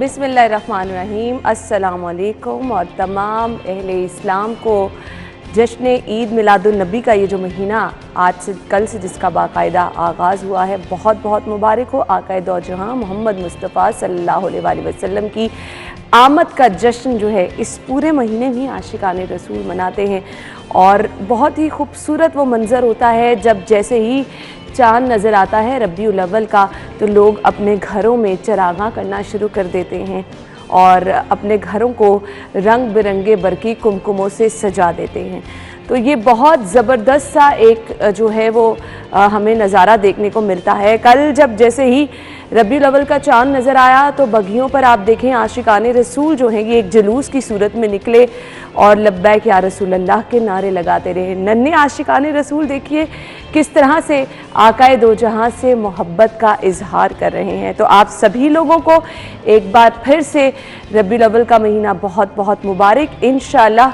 बिस्मिल्लाहिर्रहमानिर्रहीम, अस्सलामुअलैकुम। और तमाम अहले इस्लाम को जश्न ईद मिलादुन्नबी का ये जो महीना आज से कल से जिसका बाकायदा आगाज़ हुआ है, बहुत बहुत मुबारक हो। आक़ाए दो जहां मोहम्मद मुस्तफ़ा सल्लल्लाहु अलैहि वसल्लम की आमद का जश्न जो है इस पूरे महीने में आशिकाने रसूल मनाते हैं। और बहुत ही खूबसूरत वो मंज़र होता है जब जैसे ही चाँद नज़र आता है रबीउल अव्वल का, तो लोग अपने घरों में चरागां करना शुरू कर देते हैं और अपने घरों को रंग बिरंगे बरकी कुमकुमों से सजा देते हैं। तो ये बहुत ज़बरदस्त सा एक जो है वो हमें नज़ारा देखने को मिलता है। कल जब जैसे ही रबीउल अव्वल का चाँद नज़र आया तो बगियों पर आप देखें आशिकाने रसूल जो हैं ये एक जुलूस की सूरत में निकले और लब्बैक या रसूल अल्लाह के नारे लगाते रहे। नन्हे आशिकाने रसूल देखिए किस तरह से आक़ाए दो जहां से मोहब्बत का इजहार कर रहे हैं। तो आप सभी लोगों को एक बार फिर से रबीउल अव्वल का महीना बहुत बहुत मुबारक। इंशाअल्लाह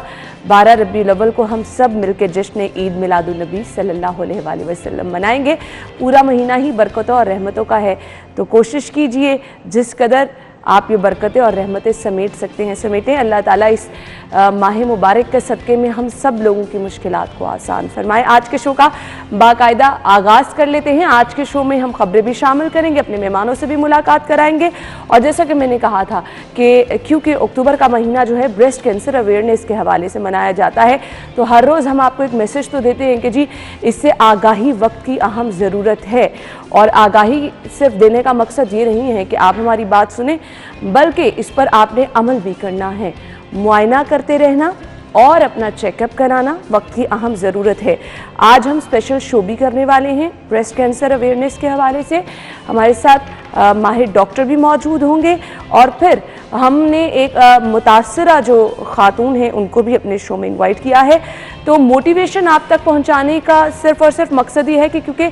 12 रबीउल अव्वल को हम सब मिलकर जश्न ईद मिलादुन्नबी सल्लल्लाहु अलैहि वसल्लम मनाएंगे। पूरा महीना ही बरकतों और रहमतों का है, तो कोशिश कीजिए जिस कदर आप ये बरकतें और रहमतें समेट सकते हैं समेटें। अल्लाह ताला इस माह मुबारक के सदक़े में हम सब लोगों की मुश्किलात को आसान फरमाए। आज के शो का बाकायदा आगाज़ कर लेते हैं। आज के शो में हम खबरें भी शामिल करेंगे, अपने मेहमानों से भी मुलाकात कराएंगे। और जैसा कि मैंने कहा था कि क्योंकि अक्टूबर का महीना जो है ब्रेस्ट कैंसर अवेयरनेस के हवाले से मनाया जाता है, तो हर रोज़ हम आपको एक मैसेज तो देते हैं कि जी इससे आगाही वक्त की अहम ज़रूरत है। और आगाही सिर्फ देने का मकसद ये नहीं है कि आप हमारी बात सुने, बल्कि इस पर आपने अमल भी करना है। मुआयना करते रहना और अपना चेकअप कराना वक्त की अहम ज़रूरत है। आज हम स्पेशल शो भी करने वाले हैं ब्रेस्ट कैंसर अवेयरनेस के हवाले से। हमारे साथ माहिर डॉक्टर भी मौजूद होंगे और फिर हमने एक मुतासरा जो खातून हैं उनको भी अपने शो में इनवाइट किया है। तो मोटिवेशन आप तक पहुँचाने का सिर्फ़ और सिर्फ मकसद ये है कि क्योंकि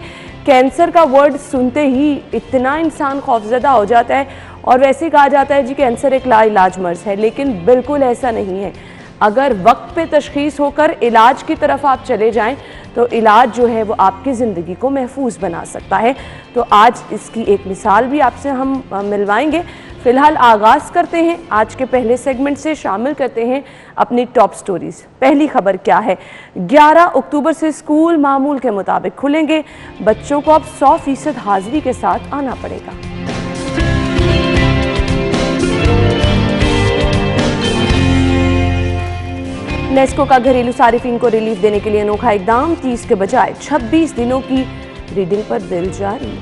कैंसर का वर्ड सुनते ही इतना इंसान खौफज़दा हो जाता है और वैसे ही कहा जाता है जी कैंसर एक लाइलाज मर्ज़ है, लेकिन बिल्कुल ऐसा नहीं है। अगर वक्त पे तशख़ीस होकर इलाज की तरफ आप चले जाएं तो इलाज जो है वो आपकी ज़िंदगी को महफूज बना सकता है। तो आज इसकी एक मिसाल भी आपसे हम मिलवाएंगे। फ़िलहाल आगाज़ करते हैं आज के पहले सेगमेंट से, शामिल करते हैं अपनी टॉप स्टोरीज़। पहली खबर क्या है? 11 अक्टूबर से स्कूल मामूल के मुताबिक खुलेंगे, बच्चों को अब 100% हाजिरी के साथ आना पड़ेगा। नेस्को का घरेलू सारिफिन को रिलीफ देने के लिए अनोखा इकदाम, 30 के बजाय 26 दिनों की रीडिंग पर बिल जारी।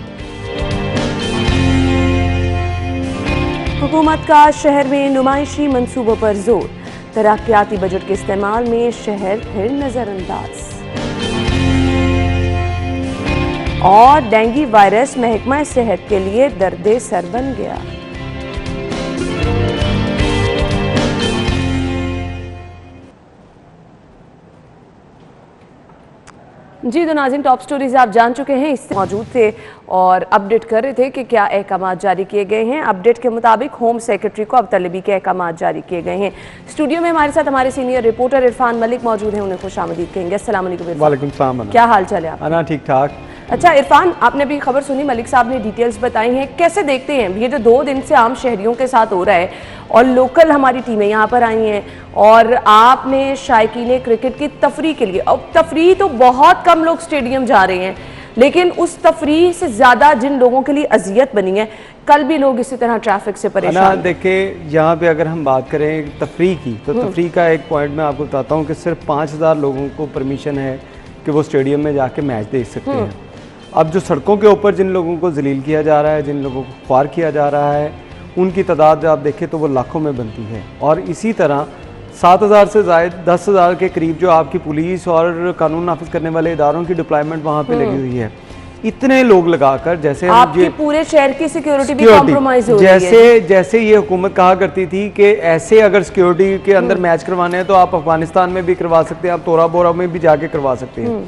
हुकूमत का शहर में नुमाइशी मंसूबों पर जोर, तरक्याती बजट के इस्तेमाल में शहर फिर नजरअंदाज। और डेंगू वायरस महकमा सेहत के लिए दर्दे सर बन गया। जी तो नाज़रीन, टॉप स्टोरीज आप जान चुके हैं, इससे मौजूद थे और अपडेट कर रहे थे कि क्या अहकाम जारी किए गए हैं। अपडेट के मुताबिक होम सेक्रेटरी को अब तलबी के अहकाम जारी किए गए हैं। स्टूडियो में हमारे साथ हमारे सीनियर रिपोर्टर इरफान मलिक मौजूद हैं, उन्हें खुशामदीद कहेंगे। अस्सलाम वालेकुम। वालेकुम सलाम। क्या हाल चाल है आप? ठीक ठाक। अच्छा इरफान, आपने भी खबर सुनी, मलिक साहब ने डिटेल्स बताई हैं, कैसे देखते हैं ये जो 2 दिन से आम शहरियों के साथ हो रहा है और लोकल हमारी टीमें यहाँ पर आई हैं और आपने शायकीन क्रिकेट की तफरीह के लिए, अब तफरीह तो बहुत कम लोग स्टेडियम जा रहे हैं, लेकिन उस तफरीह से ज़्यादा जिन लोगों के लिए अजियत बनी है, कल भी लोग इसी तरह ट्रैफिक से परेशान। देखिए यहाँ पे अगर हम बात करें तफरीह की, तो तफरीह का एक पॉइंट मैं आपको बताता हूँ कि सिर्फ 5000 लोगों को परमिशन है कि वो स्टेडियम में जाके मैच देख सकते हैं। अब जो सड़कों के ऊपर जिन लोगों को जलील किया जा रहा है, जिन लोगों को ख्वार किया जा रहा है, उनकी तादाद आप देखें तो वो लाखों में बनती है। और इसी तरह 7000 से ज़ायद 10,000 के करीब जो आपकी पुलिस और कानून नाफिज करने वाले इदारों की डिप्लॉयमेंट वहाँ पे लगी हुई है। इतने लोग लगाकर, जैसे आपकी पूरे शहर की सिक्योरिटी भी कॉम्प्रोमाइज हो रही है। जैसे ये हुकूमत कहा करती थी कि ऐसे अगर सिक्योरिटी के अंदर मैच करवाने हैं तो आप अफगानिस्तान में भी करवा सकते हैं, आप तोरा बोरा में भी जाके करवा सकते हैं,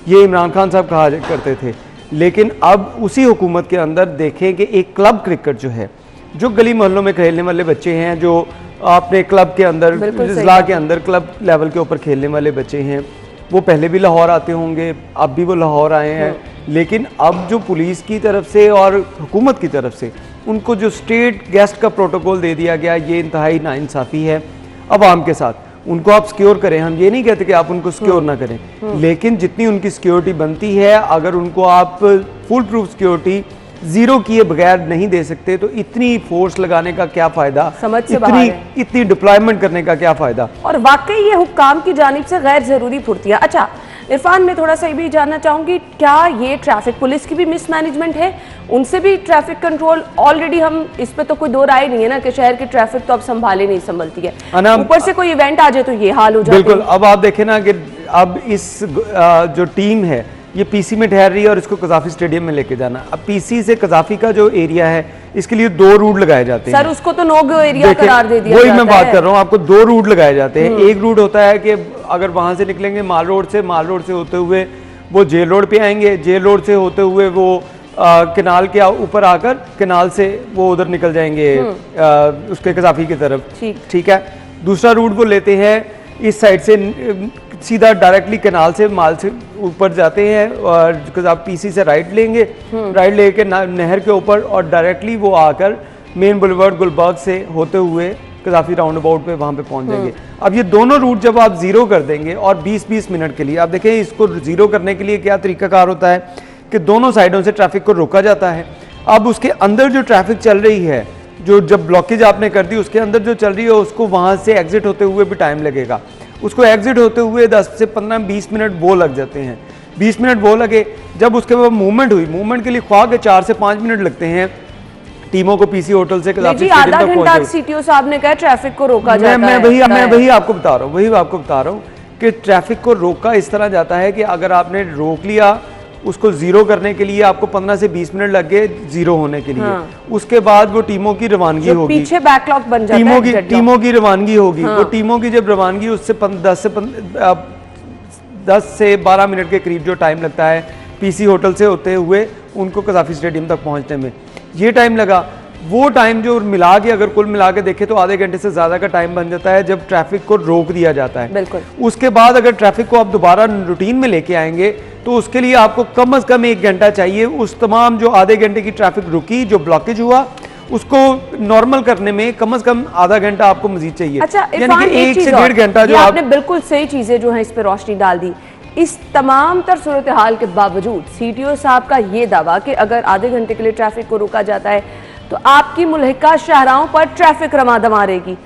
ये इमरान खान साहब कहा करते थे। लेकिन अब उसी हुकूमत के अंदर देखें कि एक क्लब क्रिकेट जो है, जो गली मोहल्लों में खेलने वाले बच्चे हैं, जो अपने क्लब के अंदर, जिला के अंदर क्लब लेवल के ऊपर खेलने वाले बच्चे हैं, वो पहले भी लाहौर आते होंगे, अब भी वो लाहौर आए हैं। लेकिन अब जो पुलिस की तरफ से और हुकूमत की तरफ से उनको जो स्टेट गेस्ट का प्रोटोकॉल दे दिया गया, ये इंतहाई नाइंसाफ़ी है अवाम के साथ। उनको आप सिक्योर करें, हम ये नहीं कहते कि आप उनको सिक्योर ना करें, लेकिन जितनी उनकी सिक्योरिटी बनती है, अगर उनको आप फुल प्रूफ सिक्योरिटी जीरो किए बगैर नहीं दे सकते तो इतनी फोर्स लगाने का क्या फ़ायदा, समझ से बाहर है। इतनी डिप्लॉयमेंट करने का क्या फ़ायदा। और वाकई ये हुक्काम की जानिब से गैर ज़रूरी फुर्तियाँ। अच्छा इरफान, मैं थोड़ा सा ये भी जानना चाहूँगी, क्या ये ट्रैफिक पुलिस की भी मिसमैनेजमेंट है? उनसे भी ट्रैफिक कंट्रोल ऑलरेडी, हम इस पे तो कोई दो राय नहीं है ना कि शहर की ट्रैफिक तो अब संभाले नहीं संभलती है, ऊपर से कोई इवेंट आ जाए तो ये हाल हो जाता है। बिल्कुल। अब आप देखें ना कि अब इस जो टीम है ये पीसी में ठहर रही है और इसको कज़ाफ़ी स्टेडियम में लेके जाना। अब पीसी से कज़ाफ़ी का जो एरिया है इसके लिए 2 रूट लगाए जाते हैं। सर उसको तो नो गो एरिया करार दे दिया वही जाता मैं बात है। कर रहा हूँ, आपको 2 रूट लगाए जाते हैं। एक रूट होता है कि अगर वहां से निकलेंगे माल रोड से होते हुए वो जेल रोड पे आएंगे, जेल रोड से होते हुए वो कनाल के ऊपर आकर कनाल से वो उधर निकल जाएंगे उसके कज़ाफ़ी की तरफ। ठीक है। दूसरा रूट वो लेते हैं इस साइड से सीधा डायरेक्टली कनाल से माल से ऊपर जाते हैं और आप पीसी से राइट लेंगे, राइट लेके नहर के ऊपर और डायरेक्टली वो आकर मेन बुलेवार्ड गुलबर्ग से होते हुए कज़ाफ़ी राउंड अबाउट पे वहाँ पे पहुँच जाएंगे। अब ये दोनों रूट जब आप ज़ीरो कर देंगे और 20-20 मिनट के लिए, आप देखें इसको ज़ीरो करने के लिए क्या तरीकाकार होता है कि दोनों साइडों से ट्रैफिक को रोका जाता है। अब उसके अंदर जो ट्रैफिक चल रही है, जो जब ब्लॉकेज आपने कर दी उसके अंदर जो चल रही है उसको वहाँ से एग्जिट होते हुए भी टाइम लगेगा। उसको एग्जिट होते हुए 10 से 15-20 मिनट वो लग जाते हैं। 20 मिनट वो लगे, जब उसके बाद मूवमेंट हुई, मूवमेंट के लिए ख्वाह के 4 से 5 मिनट लगते हैं टीमों को पीसी होटल से जी, आधा घंटा सीटीओ साहब ने कहा ट्रैफिक को रोका जाता है। मैं वही आपको बता रहा हूँ कि ट्रैफिक को रोका इस तरह जाता है कि अगर आपने रोक लिया, उसको जीरो करने के लिए आपको 15 से 20 मिनट लग गए जीरो होने के लिए। उसके बाद वो टीमों की रवानगी होगी, पीछे बैकलॉग बन जाता है, टीमों की रवानगी होगी। वो टीमों की जब रवानगी, उससे 10 से 12 मिनट के करीब जो टाइम लगता है पीसी होटल से होते हुए उनको कज़ाफ़ी स्टेडियम तक पहुंचने में, ये टाइम लगा। वो टाइम जो मिला के अगर कुल मिला के देखें तो आधे घंटे से ज़्यादा का टाइम बन जाता है जब ट्रैफिक को रोक दिया जाता है। बिल्कुल। उसके बाद अगर ट्रैफिक को आप दोबारा रूटीन में लेके आएंगे तो उसके लिए आपको कम से कम 1 घंटा चाहिए। उस तमाम जो आधे घंटे की ट्रैफिक रुकी, जो ब्लॉकेज हुआ, उसको नॉर्मल करने में कम से कम आधा घंटा आपको मजीद चाहिए। अच्छा, यानी कि 1 से 1.5 घंटा जो आपने बिल्कुल सही चीजें जो है इस पर रोशनी डाल दी। इस तमाम तर सूरत हाल के बावजूद सीटीओ साहब का ये दावा कि अगर आधे घंटे के लिए ट्रैफिक को रोका जाता है तो आपकी मुल्हिका शाहराहों पर ट्रैफिक रमादमा रहेगी।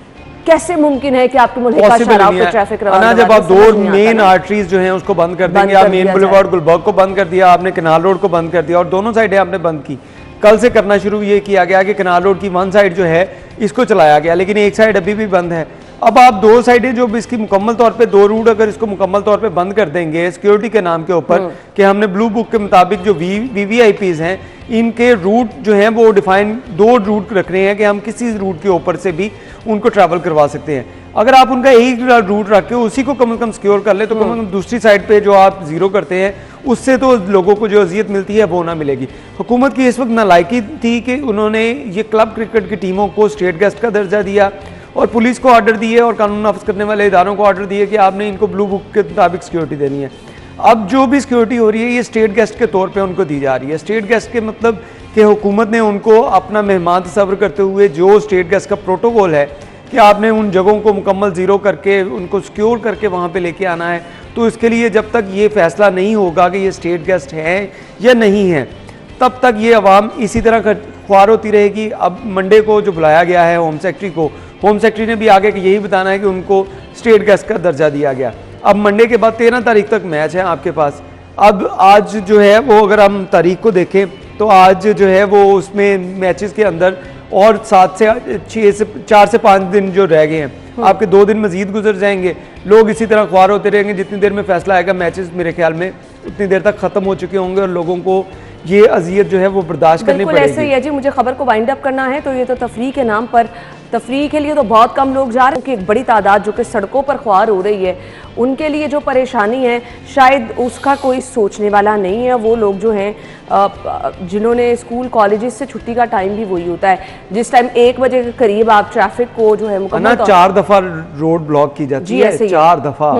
कैसे मुमकिन है कि आपकी मुल्हिका शाहराहों पर ट्रैफिक रमादमा? जब आप 2 मेन आर्टरीज जो हैं उसको बंद कर देंगे, आप मेन बुलेवार्ड गुलबर्ग को बंद कर दिया, आपने कनाल रोड को बंद कर दिया और दोनों साइडें आपने बंद की। कल से करना शुरू ये किया गया कि कनाल रोड की 1 साइड जो है इसको चलाया गया, लेकिन 1 साइड अभी भी बंद है। अब आप 2 साइडें जो इसकी मुकम्मल तौर पे 2 रूट अगर इसको मुकम्मल तौर पे बंद कर देंगे सिक्योरिटी के नाम के ऊपर कि हमने ब्लू बुक के मुताबिक जो वीवीआईपीज हैं इनके रूट जो हैं वो डिफाइन 2 रूट रख रहे हैं कि हम किसी रूट के ऊपर से भी उनको ट्रैवल करवा सकते हैं। अगर आप उनका एक रूट रख के उसी को कम से कम सिक्योर कर ले तो कम से कम दूसरी साइड पे जो आप जीरो करते हैं उससे तो लोगों को जो अजियत मिलती है वो ना मिलेगी। हुकूमत की इस वक्त नालायकी थी कि उन्होंने ये क्लब क्रिकेट की टीमों को स्टेट गेस्ट का दर्जा दिया और पुलिस को ऑर्डर दिए और कानून नाफिज करने वाले इदारों को ऑर्डर दिए कि आपने इनको ब्लू बुक के मुताबिक सिक्योरिटी देनी है। अब जो भी सिक्योरिटी हो रही है ये स्टेट गेस्ट के तौर पे उनको दी जा रही है। स्टेट गेस्ट के मतलब कि हुकूमत ने उनको अपना मेहमान तस्वर करते हुए जो स्टेट गेस्ट का प्रोटोकॉल है कि आपने उन जगहों को मुकम्मल ज़ीरो करके उनको सिक्योर करके वहाँ पे लेके आना है, तो इसके लिए जब तक ये फैसला नहीं होगा कि ये स्टेट गेस्ट हैं या नहीं है तब तक ये अवाम इसी तरह ख्वार होती रहेगी। अब मंडे को जो बुलाया गया है होम सेक्रेटरी को, होम सेक्रेटरी ने भी आगे यही बताना है कि उनको स्टेट गेस्ट का दर्जा दिया गया। अब मंडे के बाद 13 तारीख तक मैच है आपके पास। अब आज जो है वो अगर हम तारीख को देखें तो आज जो है वो उसमें मैचेस के अंदर और 4 से 5 दिन जो रह गए हैं आपके 2 दिन मजीद गुजर जाएंगे। लोग इसी तरह ख्वार होते रहेंगे, जितनी देर में फैसला आएगा मैचेस मेरे ख्याल में उतनी देर तक ख़त्म हो चुके होंगे और लोगों को ये अजियत जो है वो बर्दाश्त करनी पड़ेगी। ऐसे ही है जी। मुझे खबर को वाइंड अप करना है तो ये तो तफरीह के नाम पर, तफरीह के लिए तो बहुत कम लोग जा रहे हैं क्योंकि एक बड़ी तादाद जो कि सड़कों पर ख्वार हो रही है उनके लिए जो परेशानी है शायद उसका कोई सोचने वाला नहीं है। वो लोग जो हैं जिन्होंने स्कूल कॉलेजेस से छुट्टी का टाइम भी वही होता है जिस टाइम 1 बजे के करीब आप ट्रैफिक को जो है मुकम्मल 4 दफ़ा रोड ब्लॉक की जाती है। 4 दफ़ा,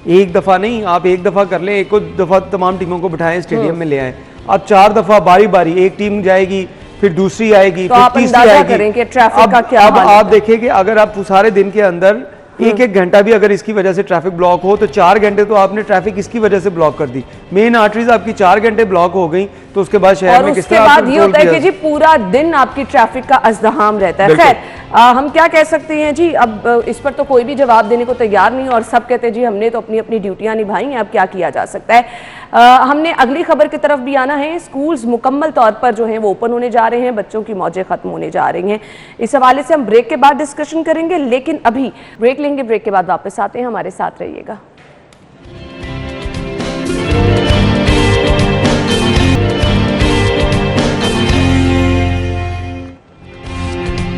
1 दफ़ा नहीं, आप 1 दफ़ा कर लें, 1 दफ़ा तमाम टीमों को बिठाएं स्टेडियम में ले आएँ। अब 4 दफ़ा बारी बारी एक टीम जाएगी, फिर दूसरी आएगी, तो फिर आप तीसरी अंदाजा आएगी। करें कि ट्रैफिक अब का क्या अब हाल आप है। देखिए कि अगर आप सारे दिन के अंदर एक घंटा भी अगर इसकी वजह से ट्रैफिक ब्लॉक हो तो 4 घंटे तो आपने ट्रैफिक इसकी वजह से ब्लॉक कर दी। मेन आर्टरीज आपकी 4 घंटे ब्लॉक हो गई, तो उसके बाद शहर और में किस उसके तरह बाद आपको ये कंट्रोल होता है किया? कि जी पूरा दिन आपकी ट्रैफिक का अज़दहाम रहता है। बिल्कुल। खैर हम क्या कह सकते हैं जी, अब इस पर तो कोई भी जवाब देने को तैयार नहीं, और सब कहते हैं जी हमने तो अपनी अपनी ड्यूटियां निभाई हैं, अब क्या किया जा सकता है। हमने अगली खबर की तरफ भी आना है। स्कूल्स मुकम्मल तौर पर जो है वो ओपन होने जा रहे हैं, बच्चों की मौजें खत्म होने जा रही हैं। इस हवाले से हम ब्रेक के बाद डिस्कशन करेंगे, लेकिन अभी ब्रेक लेंगे, ब्रेक के बाद वापस आते हैं, हमारे साथ रहिएगा।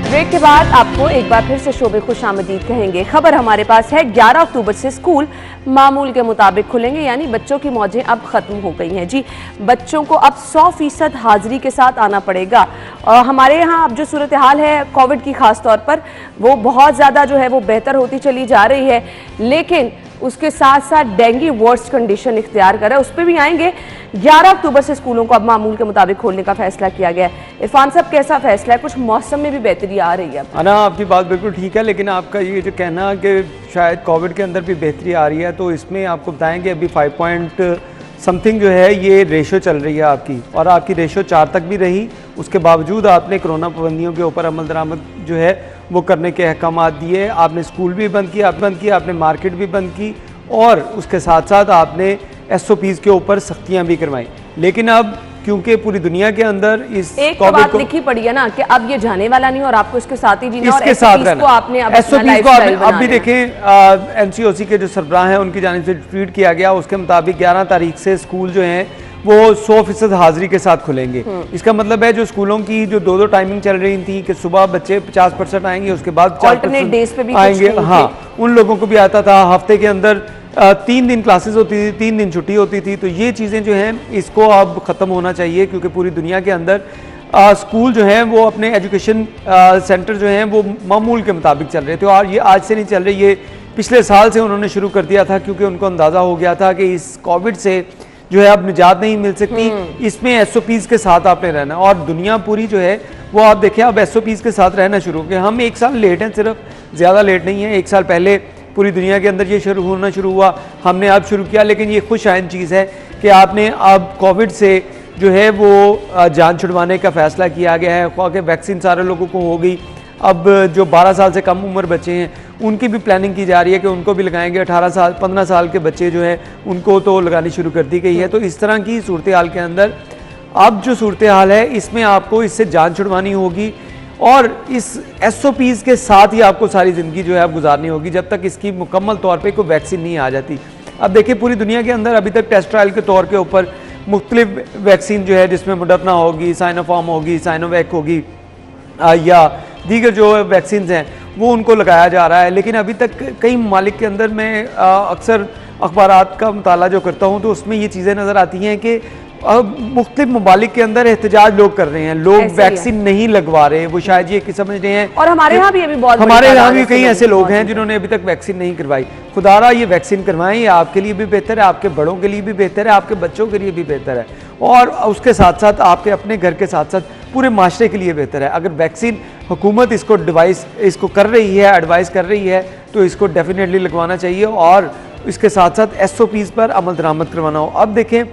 ब्रेक के बाद आपको एक बार फिर से शोबे खुशामदीद कहेंगे। खबर हमारे पास है 11 अक्टूबर से स्कूल मामूल के मुताबिक खुलेंगे, यानी बच्चों की मौजें अब खत्म हो गई हैं जी। बच्चों को अब 100% हाजिरी के साथ आना पड़ेगा। हमारे यहाँ अब जो सूरत हाल है कोविड की खास तौर पर, वो बहुत ज़्यादा जो है वो बेहतर होती चली जा रही है, लेकिन उसके साथ साथ डेंगू वर्स्ट कंडीशन इख्तियार कर रहा है, उस पर भी आएंगे। 11 अक्टूबर से स्कूलों को अब मामूल के मुताबिक खोलने का फैसला किया गया है। इरफान साहब, कैसा फैसला है? कुछ मौसम में भी बेहतरी आ रही है? ना, आपकी बात बिल्कुल ठीक है, लेकिन आपका ये जो कहना कि शायद कोविड के अंदर भी बेहतरी आ रही है, तो इसमें आपको बताएंगे अभी 5 पॉइंट समथिंग जो है ये रेशो चल रही है आपकी, और आपकी रेशो 4 तक भी रही। उसके बावजूद आपने कोरोना पाबंदियों के ऊपर अमल दरामद जो है वो करने के अहकाम दिए। आपने स्कूल भी बंद किया, आपने मार्केट भी बंद की, और उसके साथ साथ आपने SOPs के ऊपर सख्तियाँ भी करवाई। लेकिन अब क्योंकि पूरी दुनिया के अंदर इस एक तो बात लिखी पड़ी है ना कि अब ये जाने वाला नहीं और आपको इसके साथ ही जीना, और इसके साथ SOPs को आपने अब SOPs को आपने अब भी देखें, NCOC के जो सरबराह हैं उनकी जानिब से ट्वीट किया गया, उसके मुताबिक 11 तारीख से स्कूल जो हैं वो 100% हाजिरी के साथ खुलेंगे। इसका मतलब है जो स्कूलों की जो 2-2 टाइमिंग चल रही थी कि सुबह बच्चे 50% आएंगे, उसके बाद 4% आएंगे। हाँ, उन लोगों को भी आता था। हफ्ते के अंदर 3 दिन क्लासेस होती थी, 3 दिन छुट्टी होती थी। तो ये चीज़ें जो हैं इसको अब ख़त्म होना चाहिए, क्योंकि पूरी दुनिया के अंदर स्कूल जो हैं वो अपने एजुकेशन सेंटर जो हैं वो मामूल के मुताबिक चल रहे थे। और ये आज से नहीं चल रही, ये पिछले साल से उन्होंने शुरू कर दिया था, क्योंकि उनको अंदाज़ा हो गया था कि इस कोविड से जो है अब निजात नहीं मिल सकती, इसमें SOPs के साथ आपने रहना। और दुनिया पूरी जो है वो आप देखें अब SOPs के साथ रहना शुरू हो गया। हम 1 साल लेट हैं, सिर्फ ज़्यादा लेट नहीं है। 1 साल पहले पूरी दुनिया के अंदर ये होना शुरू हुआ, हमने अब शुरू किया। लेकिन ये खुश आइंद चीज़ है कि आपने अब कोविड से जो है वो जान छुड़वाने का फ़ैसला किया गया है, क्योंकि वैक्सीन सारे लोगों को हो गई। अब जो 12 साल से कम उम्र बच्चे हैं उनकी भी प्लानिंग की जा रही है कि उनको भी लगाएंगे। 18 साल 15 साल के बच्चे जो हैं उनको तो लगानी शुरू कर दी गई है। तो इस तरह की सूरत हाल के अंदर अब जो सूरत हाल है इसमें आपको इससे जान छुड़वानी होगी, और इस SOPs के साथ ही आपको सारी ज़िंदगी जो है अब गुजारनी होगी, जब तक इसकी मुकम्मल तौर पे कोई वैक्सीन नहीं आ जाती। अब देखिए पूरी दुनिया के अंदर अभी तक टेस्ट ट्रायल के तौर के ऊपर मुख्तलिफ वैक्सीन जो है, जिसमें मोडर्ना होगी, साइनोफार्म होगी, साइनोवैक होगी, या दीगर जो वैक्सीन हैं वो उनको लगाया जा रहा है। लेकिन अभी तक कई ममालिक के अंदर मैं अक्सर अखबारात का मुताला जो करता हूँ तो उसमें ये चीज़ें नज़र आती हैं कि अब मुख्तलिफ ममालिक के अंदर एहतजाज लोग कर रहे हैं, लोग वैक्सीन नहीं लगवा रहे, वो शायद ये समझ रहे हैं। और हमारे यहाँ भी अभी बहुत, हमारे यहाँ भी कई ऐसे लोग हैं जिन्होंने अभी तक वैक्सीन नहीं करवाई। खुदारा ये वैक्सीन करवाएं, ये आपके लिए भी बेहतर है, आपके बड़ों के लिए भी बेहतर है, आपके बच्चों के लिए भी बेहतर है, और उसके साथ साथ आपके अपने घर के साथ साथ पूरे माशरे के लिए बेहतर है। अगर वैक्सीन हुकूमत इसको कर रही है, एडवाइस कर रही है, तो इसको डेफिनेटली लगवाना चाहिए, और इसके साथ साथ SOPs पर अमल दरामद करवाना हो। अब देखें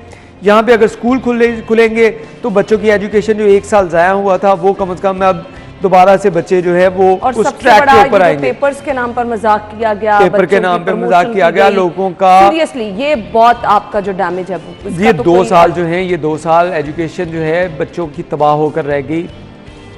यहाँ पे अगर स्कूल खुलेंगे तो बच्चों की एजुकेशन जो 1 साल ज़ाया हुआ था वो कम से कम अब दोबारा से बच्चे जो है वो उस ट्रैक के ऊपर आएंगे। पेपर्स के नाम पर मजाक किया गया, पेपर के नाम पर मजाक किया गया लोगों का। सीरियसली ये बहुत आपका जो डैमेज है ये 2 साल जो हैं, ये 2 साल एजुकेशन जो है बच्चों की तबाह होकर रह गई।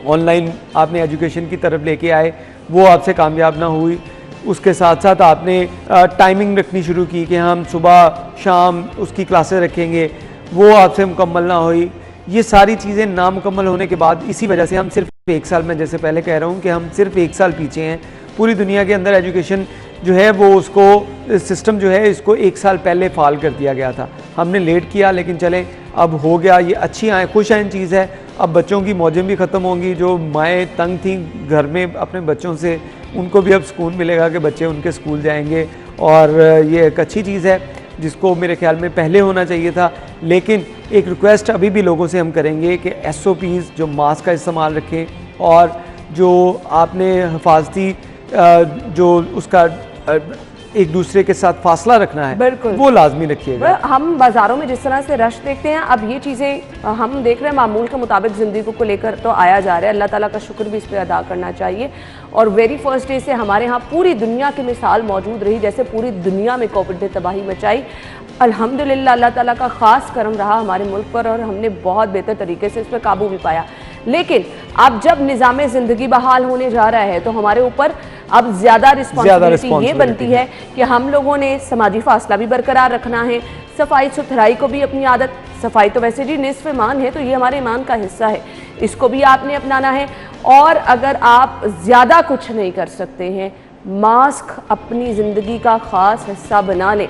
ऑनलाइन आपने एजुकेशन की तरफ लेके आए, वो आपसे कामयाब ना हुई। उसके साथ साथ आपने टाइमिंग रखनी शुरू की कि हम सुबह शाम उसकी क्लासेस रखेंगे, वो आपसे मुकम्मल ना हुई। ये सारी चीज़ें नामुकम्मल होने के बाद इसी वजह से हम सिर्फ 1 साल में, जैसे पहले कह रहा हूँ कि हम सिर्फ 1 साल पीछे हैं। पूरी दुनिया के अंदर एजुकेशन जो है वो उसको सिस्टम जो है इसको 1 साल पहले फाल कर दिया गया था। हमने लेट किया, लेकिन चलें अब हो गया। ये अच्छी खुश आइन चीज़ है। अब बच्चों की मौजें भी ख़त्म होंगी। जो माएँ तंग थी घर में अपने बच्चों से, उनको भी अब सुकून मिलेगा कि बच्चे उनके स्कूल जाएंगे, और ये एक अच्छी चीज़ है जिसको मेरे ख्याल में पहले होना चाहिए था। लेकिन एक रिक्वेस्ट अभी भी लोगों से हम करेंगे कि SOPs जो मास्क का इस्तेमाल रखें, और जो आपने हिफाजती जो उसका एक दूसरे के साथ फासला रखना है बिल्कुल, वो लाजमी रखिएगा। हम बाज़ारों में जिस तरह से रश देखते हैं, अब ये चीज़ें हम देख रहे हैं मामूल के मुताबिक ज़िंदगी को लेकर तो आया जा रहा है। अल्लाह ताला का शुक्र भी इस पर अदा करना चाहिए। और वेरी फर्स्ट डे से हमारे यहाँ पूरी दुनिया की मिसाल मौजूद रही, जैसे पूरी दुनिया में कोविड ने तबाही मचाई। अल्हम्दुलिल्लाह अल्लाह ताला का ख़ास करम रहा हमारे मुल्क पर, और हमने बहुत बेहतर तरीके से इस पर काबू भी पाया। लेकिन अब जब निज़ाम ज़िंदगी बहाल होने जा रहा है तो हमारे ऊपर अब ज़्यादा रिस्पॉन्सिबिलिटी ये बनती है कि हम लोगों ने समाजी फासला भी बरकरार रखना है, सफाई सुथराई को भी अपनी आदत, सफाई तो वैसे जी निस्फ ईमान है, तो ये हमारे ईमान का हिस्सा है, इसको भी आपने अपनाना है। और अगर आप ज़्यादा कुछ नहीं कर सकते हैं, मास्क अपनी ज़िंदगी का ख़ास हिस्सा बना लें।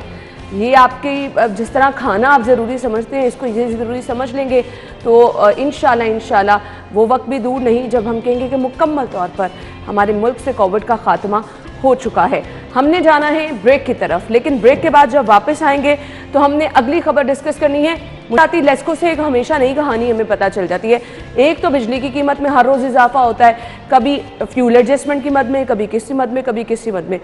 ये आपकी जिस तरह खाना आप ज़रूरी समझते हैं, इसको ये ज़रूरी समझ लेंगे तो इंशाल्लाह वो वक्त भी दूर नहीं जब हम कहेंगे कि मुकम्मल तौर पर हमारे मुल्क से कोविड का खात्मा हो चुका है। हमने जाना है ब्रेक की तरफ, लेकिन ब्रेक के बाद जब वापस आएंगे तो हमने अगली खबर डिस्कस करनी है। लेस्को से एक हमेशा नई कहानी हमें पता चल जाती है। एक तो बिजली की कीमत में हर रोज़ इजाफा होता है, कभी फ्यूल एडजस्टमेंट की मद में, कभी किसी मद में, कभी किसी मद में।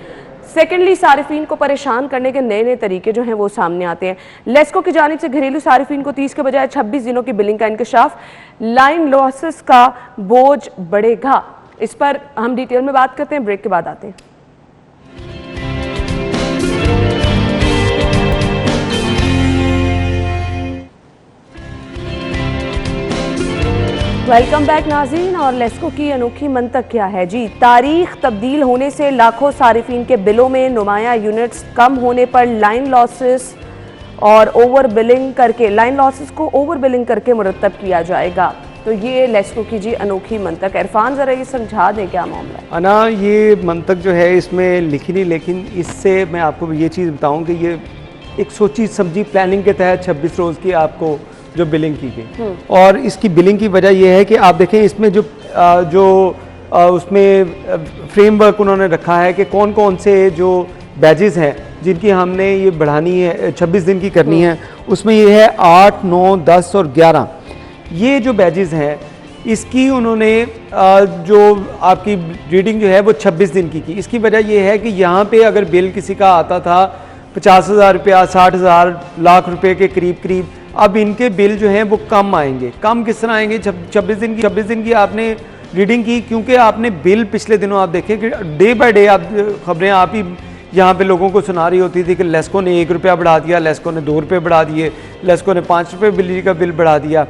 सेकेंडली, सारिफीन को परेशान करने के नए नए तरीके जो हैं वो सामने आते हैं। लेस्को की जानिब से घरेलू सारिफीन को 30 के बजाय 26 दिनों की बिलिंग का इंकशाफ, लाइन लॉसेस का बोझ बढ़ेगा। इस पर हम डिटेल में बात करते हैं, ब्रेक के बाद आते हैं। वेलकम बैक नाज़रीन। और लेस्को की अनोखी मंतक क्या है जी? तारीख तब्दील होने से लाखों सारिफीन के बिलों में नुमाया यूनिट्स कम होने पर लाइन लॉसेस और ओवर बिलिंग करके, लाइन लॉसेस को ओवर बिलिंग करके मुरतब किया जाएगा। तो ये लेस्को की जी अनोखी मंतक। इरफान ज़रा ये समझा दें क्या मामला है? अना, ये मंतक जो है इसमें लिखी नहीं, लेकिन इससे मैं आपको ये चीज़ बताऊँ कि ये एक सोची समझी प्लानिंग के तहत 26 रोज़ की आपको जो बिलिंग की गई। और इसकी बिलिंग की वजह यह है कि आप देखें इसमें जो उसमें फ्रेमवर्क उन्होंने रखा है कि कौन कौन से जो बैजेस हैं जिनकी हमने ये बढ़ानी है, 26 दिन की करनी है। उसमें ये है 8, 9, 10 और 11। ये जो बैजेस हैं इसकी उन्होंने जो आपकी रीडिंग जो है वो 26 दिन की। इसकी वजह यह है कि यहाँ पे अगर बिल किसी का आता था 50,000 रुपया, 60,000, लाख रुपए के करीब, अब इनके बिल जो हैं वो कम आएंगे। कम किस तरह आएंगे? 26 दिन की आपने रीडिंग की, क्योंकि आपने बिल पिछले दिनों आप देखें कि डे बाय डे आप खबरें आप ही यहाँ पे लोगों को सुना रही होती थी कि लेस्को ने 1 रुपया बढ़ा दिया, लेस्को ने 2 रुपये बढ़ा दिए, लेस्को ने 5 रुपये बिजली का बिल बढ़ा दिया।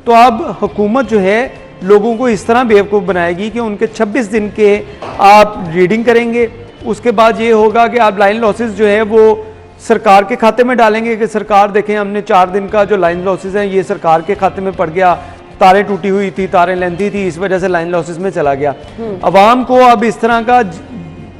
तो अब हुकूमत जो है लोगों को इस तरह बेवकूफ़ बनाएगी कि उनके 26 दिन के आप रीडिंग करेंगे, उसके बाद ये होगा कि आप लाइन लॉसेस जो है वो सरकार के खाते में डालेंगे कि सरकार देखें हमने 4 दिन का जो लाइन लॉसेस हैं ये सरकार के खाते में पड़ गया, तारें टूटी हुई थी, तारें लेंदी थी, इस वजह से लाइन लॉसेस में चला गया। अवाम को अब इस तरह का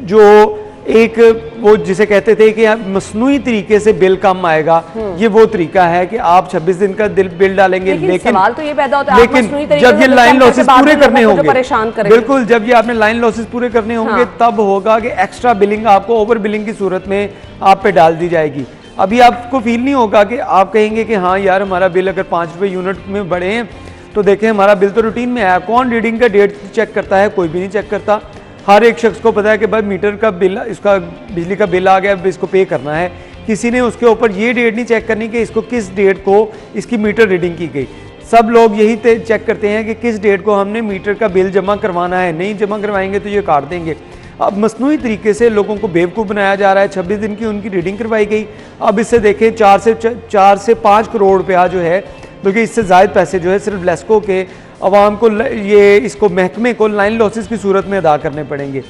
जो एक वो जिसे कहते थे कि मसनूई तरीके से बिल कम आएगा, ये वो तरीका है कि आप 26 दिन का बिल डालेंगे। लेकिन सवाल तो ये पैदा होता है, लेकिन जब ये लाइन लॉसेस पूरे करने होंगे, बिल्कुल जब ये आपने लाइन लॉसेस पूरे करने होंगे तब होगा कि एक्स्ट्रा बिलिंग आपको ओवर बिलिंग की सूरत में आप पे डाल दी जाएगी। अभी आपको फील नहीं होगा कि आप कहेंगे कि हाँ यार हमारा बिल अगर 5 रुपये यूनिट में बढ़े हैं तो देखें हमारा बिल तो रूटीन में आया। कौन रीडिंग का डेट चेक करता है? कोई भी नहीं चेक करता। हर एक शख्स को पता है कि भाई मीटर का बिल, इसका बिजली का बिल आ गया, इसको पे करना है। किसी ने उसके ऊपर ये डेट नहीं चेक करनी कि इसको किस डेट को इसकी मीटर रीडिंग की गई। सब लोग यही चेक करते हैं कि किस डेट को हमने मीटर का बिल जमा करवाना है, नहीं जमा करवाएंगे तो ये काट देंगे। अब मसनूई तरीके से लोगों को बेवकूफ़ बनाया जा रहा है। 26 दिन की उनकी रीडिंग करवाई गई। अब इससे देखें 4 से 5 करोड़ रुपया जो है, बल्कि इससे ज़ायद पैसे जो है सिर्फ लेस्को के अवाम को, ये इसको महकमे को लाइन लॉसेस की सूरत में अदा करने पड़ेंगे।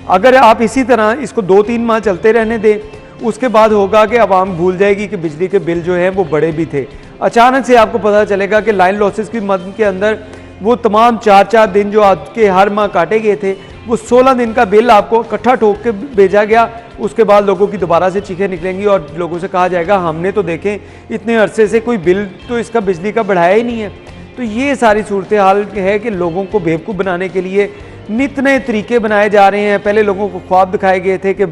अगर आप इसी तरह इसको 2-3 माह चलते रहने दें, उसके बाद होगा कि अवाम भूल जाएगी कि बिजली के बिल जो है वो बड़े भी थे। अचानक से आपको पता चलेगा कि लाइन लॉसेस की मद के अंदर वो तमाम 4-4 दिन जो आपके हर माह काटे गए थे, वो 16 दिन का बिल आपको इकट्ठा ठोक के भेजा गया। उसके बाद लोगों की दोबारा से चीखें निकलेंगी और लोगों से कहा जाएगा हमने तो देखें इतने अरसे से कोई बिल तो इसका बिजली का बढ़ाया ही नहीं है। तो ये सारी सूरत हाल है कि लोगों को बेवकूफ़ बनाने के लिए नित नए तरीके बनाए जा रहे हैं। पहले लोगों को ख्वाब दिखाए गए थे कि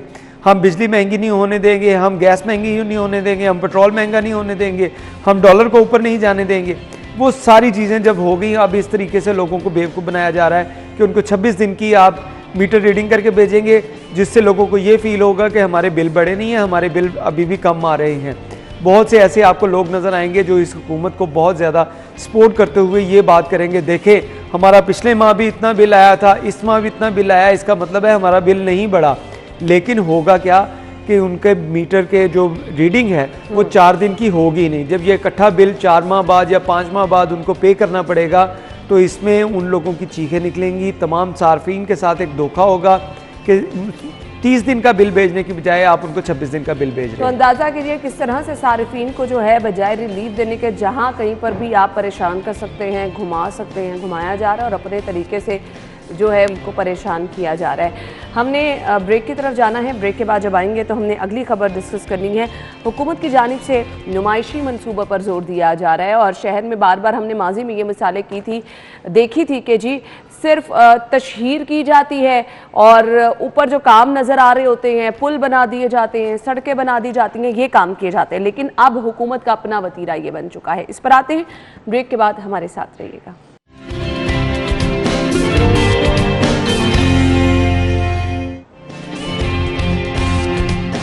हम बिजली महंगी नहीं होने देंगे, हम गैस महंगी नहीं होने देंगे, हम पेट्रोल महंगा नहीं होने देंगे, हम डॉलर को ऊपर नहीं जाने देंगे। वो सारी चीज़ें जब हो गई, अब इस तरीके से लोगों को बेवकूफ़ बनाया जा रहा है कि उनको 26 दिन की आप मीटर रीडिंग करके भेजेंगे, जिससे लोगों को ये फील होगा कि हमारे बिल बढ़े नहीं हैं, हमारे बिल अभी भी कम आ रहे हैं। बहुत से ऐसे आपको लोग नज़र आएंगे जो इस हुकूमत को बहुत ज़्यादा सपोर्ट करते हुए ये बात करेंगे, देखें हमारा पिछले माह भी इतना बिल आया था, इस माह भी इतना बिल आया, इसका मतलब है हमारा बिल नहीं बढ़ा। लेकिन होगा क्या कि उनके मीटर के जो रीडिंग है वो 4 दिन की होगी नहीं। जब ये इकट्ठा बिल 4 माह बाद या 5 माह बाद उनको पे करना पड़ेगा, तो इसमें उन लोगों की चीखें निकलेंगी, तमाम सार्फिन के साथ एक धोखा होगा कि 30 दिन का बिल भेजने की बजाय आप उनको 26 दिन का बिल भेज रहे हैं। तो अंदाज़ा कीजिए किस तरह से सार्फिन को जो है बजाय रिलीफ देने के जहां कहीं पर भी आप परेशान कर सकते हैं, घुमा सकते हैं, घुमाया जा रहा है और अपने तरीके से जो है उनको परेशान किया जा रहा है। हमने ब्रेक की तरफ जाना है। ब्रेक के बाद जब आएंगे तो हमने अगली खबर डिस्कस करनी है। हुकूमत की जानिब से नुमाइशी मंसूबा पर जोर दिया जा रहा है और शहर में बार बार हमने माजी में ये मिसालें देखी थी कि जी सिर्फ तशहीर की जाती है और ऊपर जो काम नज़र आ रहे होते हैं, पुल बना दिए जाते हैं, सड़कें बना दी जाती हैं, ये काम किए जाते हैं। लेकिन अब हुकूमत का अपना वतीरा ये बन चुका है। इस पर आते हैं, ब्रेक के बाद हमारे साथ रहिएगा।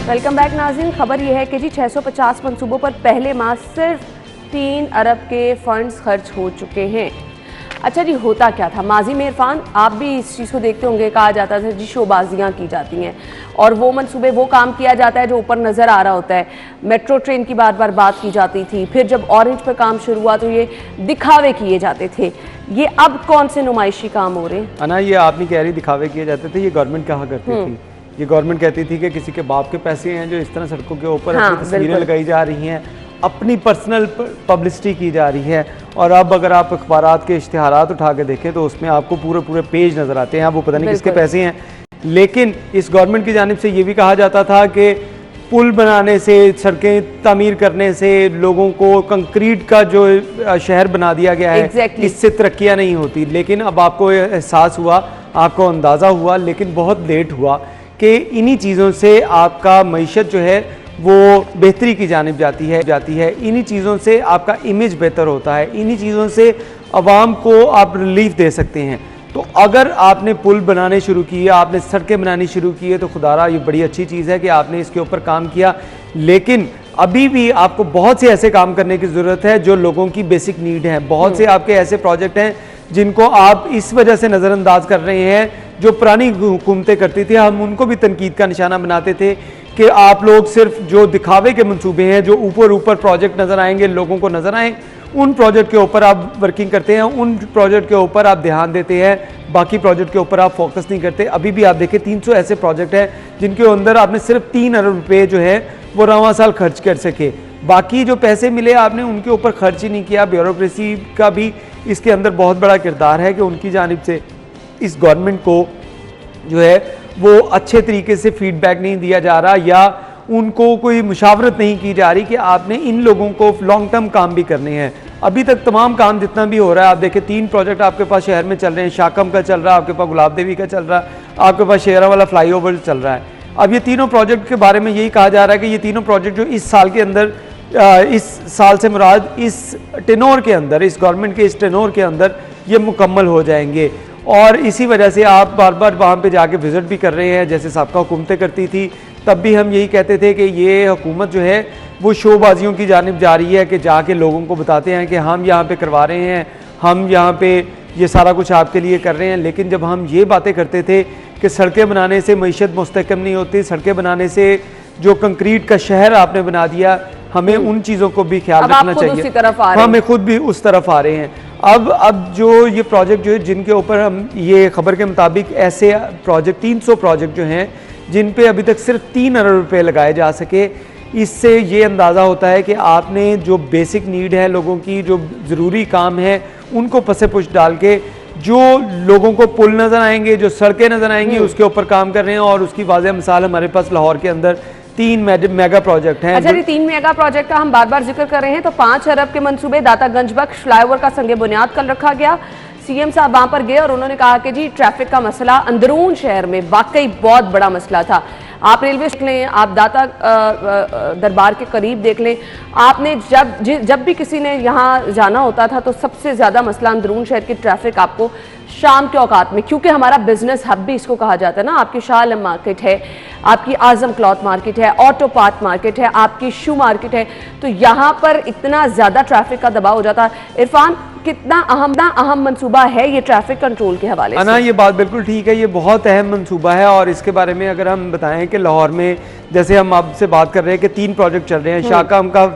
वेलकम बैक नाज़रीन। खबर यह है कि जी 650 मंसूबों पर पहले माह सिर्फ 3 अरब के फंड्स खर्च हो चुके हैं। अच्छा जी, होता क्या था माजी में इरफान, आप भी इस चीज़ को देखते होंगे, कहा जाता था जी शोबाजियाँ की जाती हैं और वो मंसूबे वो काम किया जाता है जो ऊपर नज़र आ रहा होता है। मेट्रो ट्रेन की बार बार बात की जाती थी, फिर जब ऑरेंज पर काम शुरू हुआ तो ये दिखावे किए जाते थे। ये अब कौन से नुमाइशी काम हो रहे हैं? अना, ये आप नहीं कह रही दिखावे किए जाते थे, ये गवर्नमेंट कहा करती थी। ये गवर्नमेंट कहती थी कि किसी के बाप के पैसे हैं जो इस तरह सड़कों के ऊपर अपनी तस्वीरें लगाई जा रही हैं, अपनी पर्सनल पब्लिसिटी की जा रही है। और अब अगर आप अखबारात के इश्तिहारात उठा के देखें तो उसमें आपको पूरे पूरे पेज नज़र आते हैं, आप वो पता नहीं किसके पैसे हैं। लेकिन इस गवर्नमेंट की जानिब से ये भी कहा जाता था कि पुल बनाने से, सड़कें तामीर करने से, लोगों को कंक्रीट का जो शहर बना दिया गया है, इससे तरक्कियाँ नहीं होती। लेकिन अब आपको एहसास हुआ, आपको अंदाज़ा हुआ, लेकिन बहुत लेट हुआ कि इन्हीं चीज़ों से आपका मईशत जो है वो बेहतरी की जानिब जाती है। इन्हीं चीज़ों से आपका इमेज बेहतर होता है, इन्हीं चीज़ों से आवाम को आप रिलीफ दे सकते हैं। तो अगर आपने पुल बनाने शुरू किए, आपने सड़कें बनानी शुरू की है, तो खुदारा ये बड़ी अच्छी चीज़ है कि आपने इसके ऊपर काम किया। लेकिन अभी भी आपको बहुत से ऐसे काम करने की ज़रूरत है जो लोगों की बेसिक नीड है। बहुत से आपके ऐसे प्रोजेक्ट हैं जिनको आप इस वजह से नज़रअंदाज कर रहे हैं जो पुरानी हुकूमतें करती थी। हम उनको भी तनकीद का निशाना बनाते थे कि आप लोग सिर्फ जो दिखावे के मंसूबे हैं, जो ऊपर प्रोजेक्ट नज़र आएंगे, लोगों को नज़र आए, उन प्रोजेक्ट के ऊपर आप वर्किंग करते हैं, उन प्रोजेक्ट के ऊपर आप ध्यान देते हैं, बाकी प्रोजेक्ट के ऊपर आप फोकस नहीं करते। अभी भी आप देखें 300 ऐसे प्रोजेक्ट हैं जिनके अंदर आपने सिर्फ 3 अरब रुपये जो है वो रवां साल खर्च कर सके। बाकी जो पैसे मिले आपने उनके ऊपर खर्च ही नहीं किया। ब्यूरोक्रेसी का भी इसके अंदर बहुत बड़ा किरदार है कि उनकी जानिब से इस गवर्नमेंट को जो है वो अच्छे तरीके से फीडबैक नहीं दिया जा रहा या उनको कोई मुशावरत नहीं की जा रही कि आपने इन लोगों को लॉन्ग टर्म काम भी करने हैं। अभी तक तमाम काम जितना भी हो रहा है, आप देखें 3 प्रोजेक्ट आपके पास शहर में चल रहे हैं। शाकम का चल रहा है, आपके पास गुलाब देवी का चल रहा है, आपके पास शेरा वाला फ्लाईओवर चल रहा है। अब ये तीनों प्रोजेक्ट के बारे में यही कहा जा रहा है कि ये तीनों प्रोजेक्ट जो इस साल के अंदर, इस साल से मुराद इस टेनोर के अंदर, इस गवर्नमेंट के इस टेनोर के अंदर ये मुकम्मल हो जाएंगे। और इसी वजह से आप बार बार वहाँ पे जाके विज़िट भी कर रहे हैं, जैसे साबका हुकूमतें करती थी। तब भी हम यही कहते थे कि ये हुकूमत जो है वो शोबाजियों की जानिब जा रही है कि जाके लोगों को बताते हैं कि हम यहाँ पे करवा रहे हैं, हम यहाँ पे ये सारा कुछ आपके लिए कर रहे हैं। लेकिन जब हम ये बातें करते थे कि सड़कें बनाने से मईशत मुस्तहकम नहीं होती, सड़कें बनाने से जो कंक्रीट का शहर आपने बना दिया, हमें उन चीज़ों को भी ख्याल रखना चाहिए। हमें खुद भी उस तरफ आ रहे हैं। अब जो ये प्रोजेक्ट जो है जिनके ऊपर हम ये खबर के मुताबिक ऐसे प्रोजेक्ट 300 प्रोजेक्ट जो हैं जिन पे अभी तक सिर्फ 3 अरब रुपए लगाए जा सके, इससे ये अंदाज़ा होता है कि आपने जो बेसिक नीड है लोगों की, जो ज़रूरी काम है, उनको पसे पुश डाल के जो लोगों को पुल नज़र आएंगे, जो सड़कें नज़र आएंगी, उसके ऊपर काम कर रहे हैं। और उसकी वाज़ेह मिसाल हमारे पास लाहौर के अंदर 3 मेगा प्रोजेक्ट हैं। अच्छा, 3 मेगा प्रोजेक्ट का हम बार बार जिक्र कर रहे हैं। तो 5 अरब के मंसूबे दातागंज बख्श फ्लाईओवर का संगे बुनियाद कल रखा गया। सीएम साहब वहां पर गए और उन्होंने कहा कि जी ट्रैफिक का मसला अंदरून शहर में वाकई बहुत बड़ा मसला था। आप रेलवे देख लें, आप दाता दरबार के करीब देख लें, आपने जब भी किसी ने यहाँ जाना होता था तो सबसे ज़्यादा मसला अंदरून शहर की ट्रैफिक आपको शाम के औकात में, क्योंकि हमारा बिजनेस हब भी इसको कहा जाता है ना, आपकी शाह आलम मार्केट है, आपकी आजम क्लॉथ मार्केट है, ऑटो पार्ट मार्केट है, आपकी शू मार्केट है, तो यहाँ पर इतना ज़्यादा ट्रैफिक का दबाव हो जाता है। इरफान, कितना अहम मंसूबा है ये ट्रैफिक कंट्रोल के हवाले से? ना, ये बात बिल्कुल ठीक है, ये बहुत अहम मंसूबा है। और इसके बारे में अगर हम बताएं कि लाहौर में जैसे हम आपसे बात कर रहे हैं कि 3 प्रोजेक्ट चल रहे हैं, शाहकाम का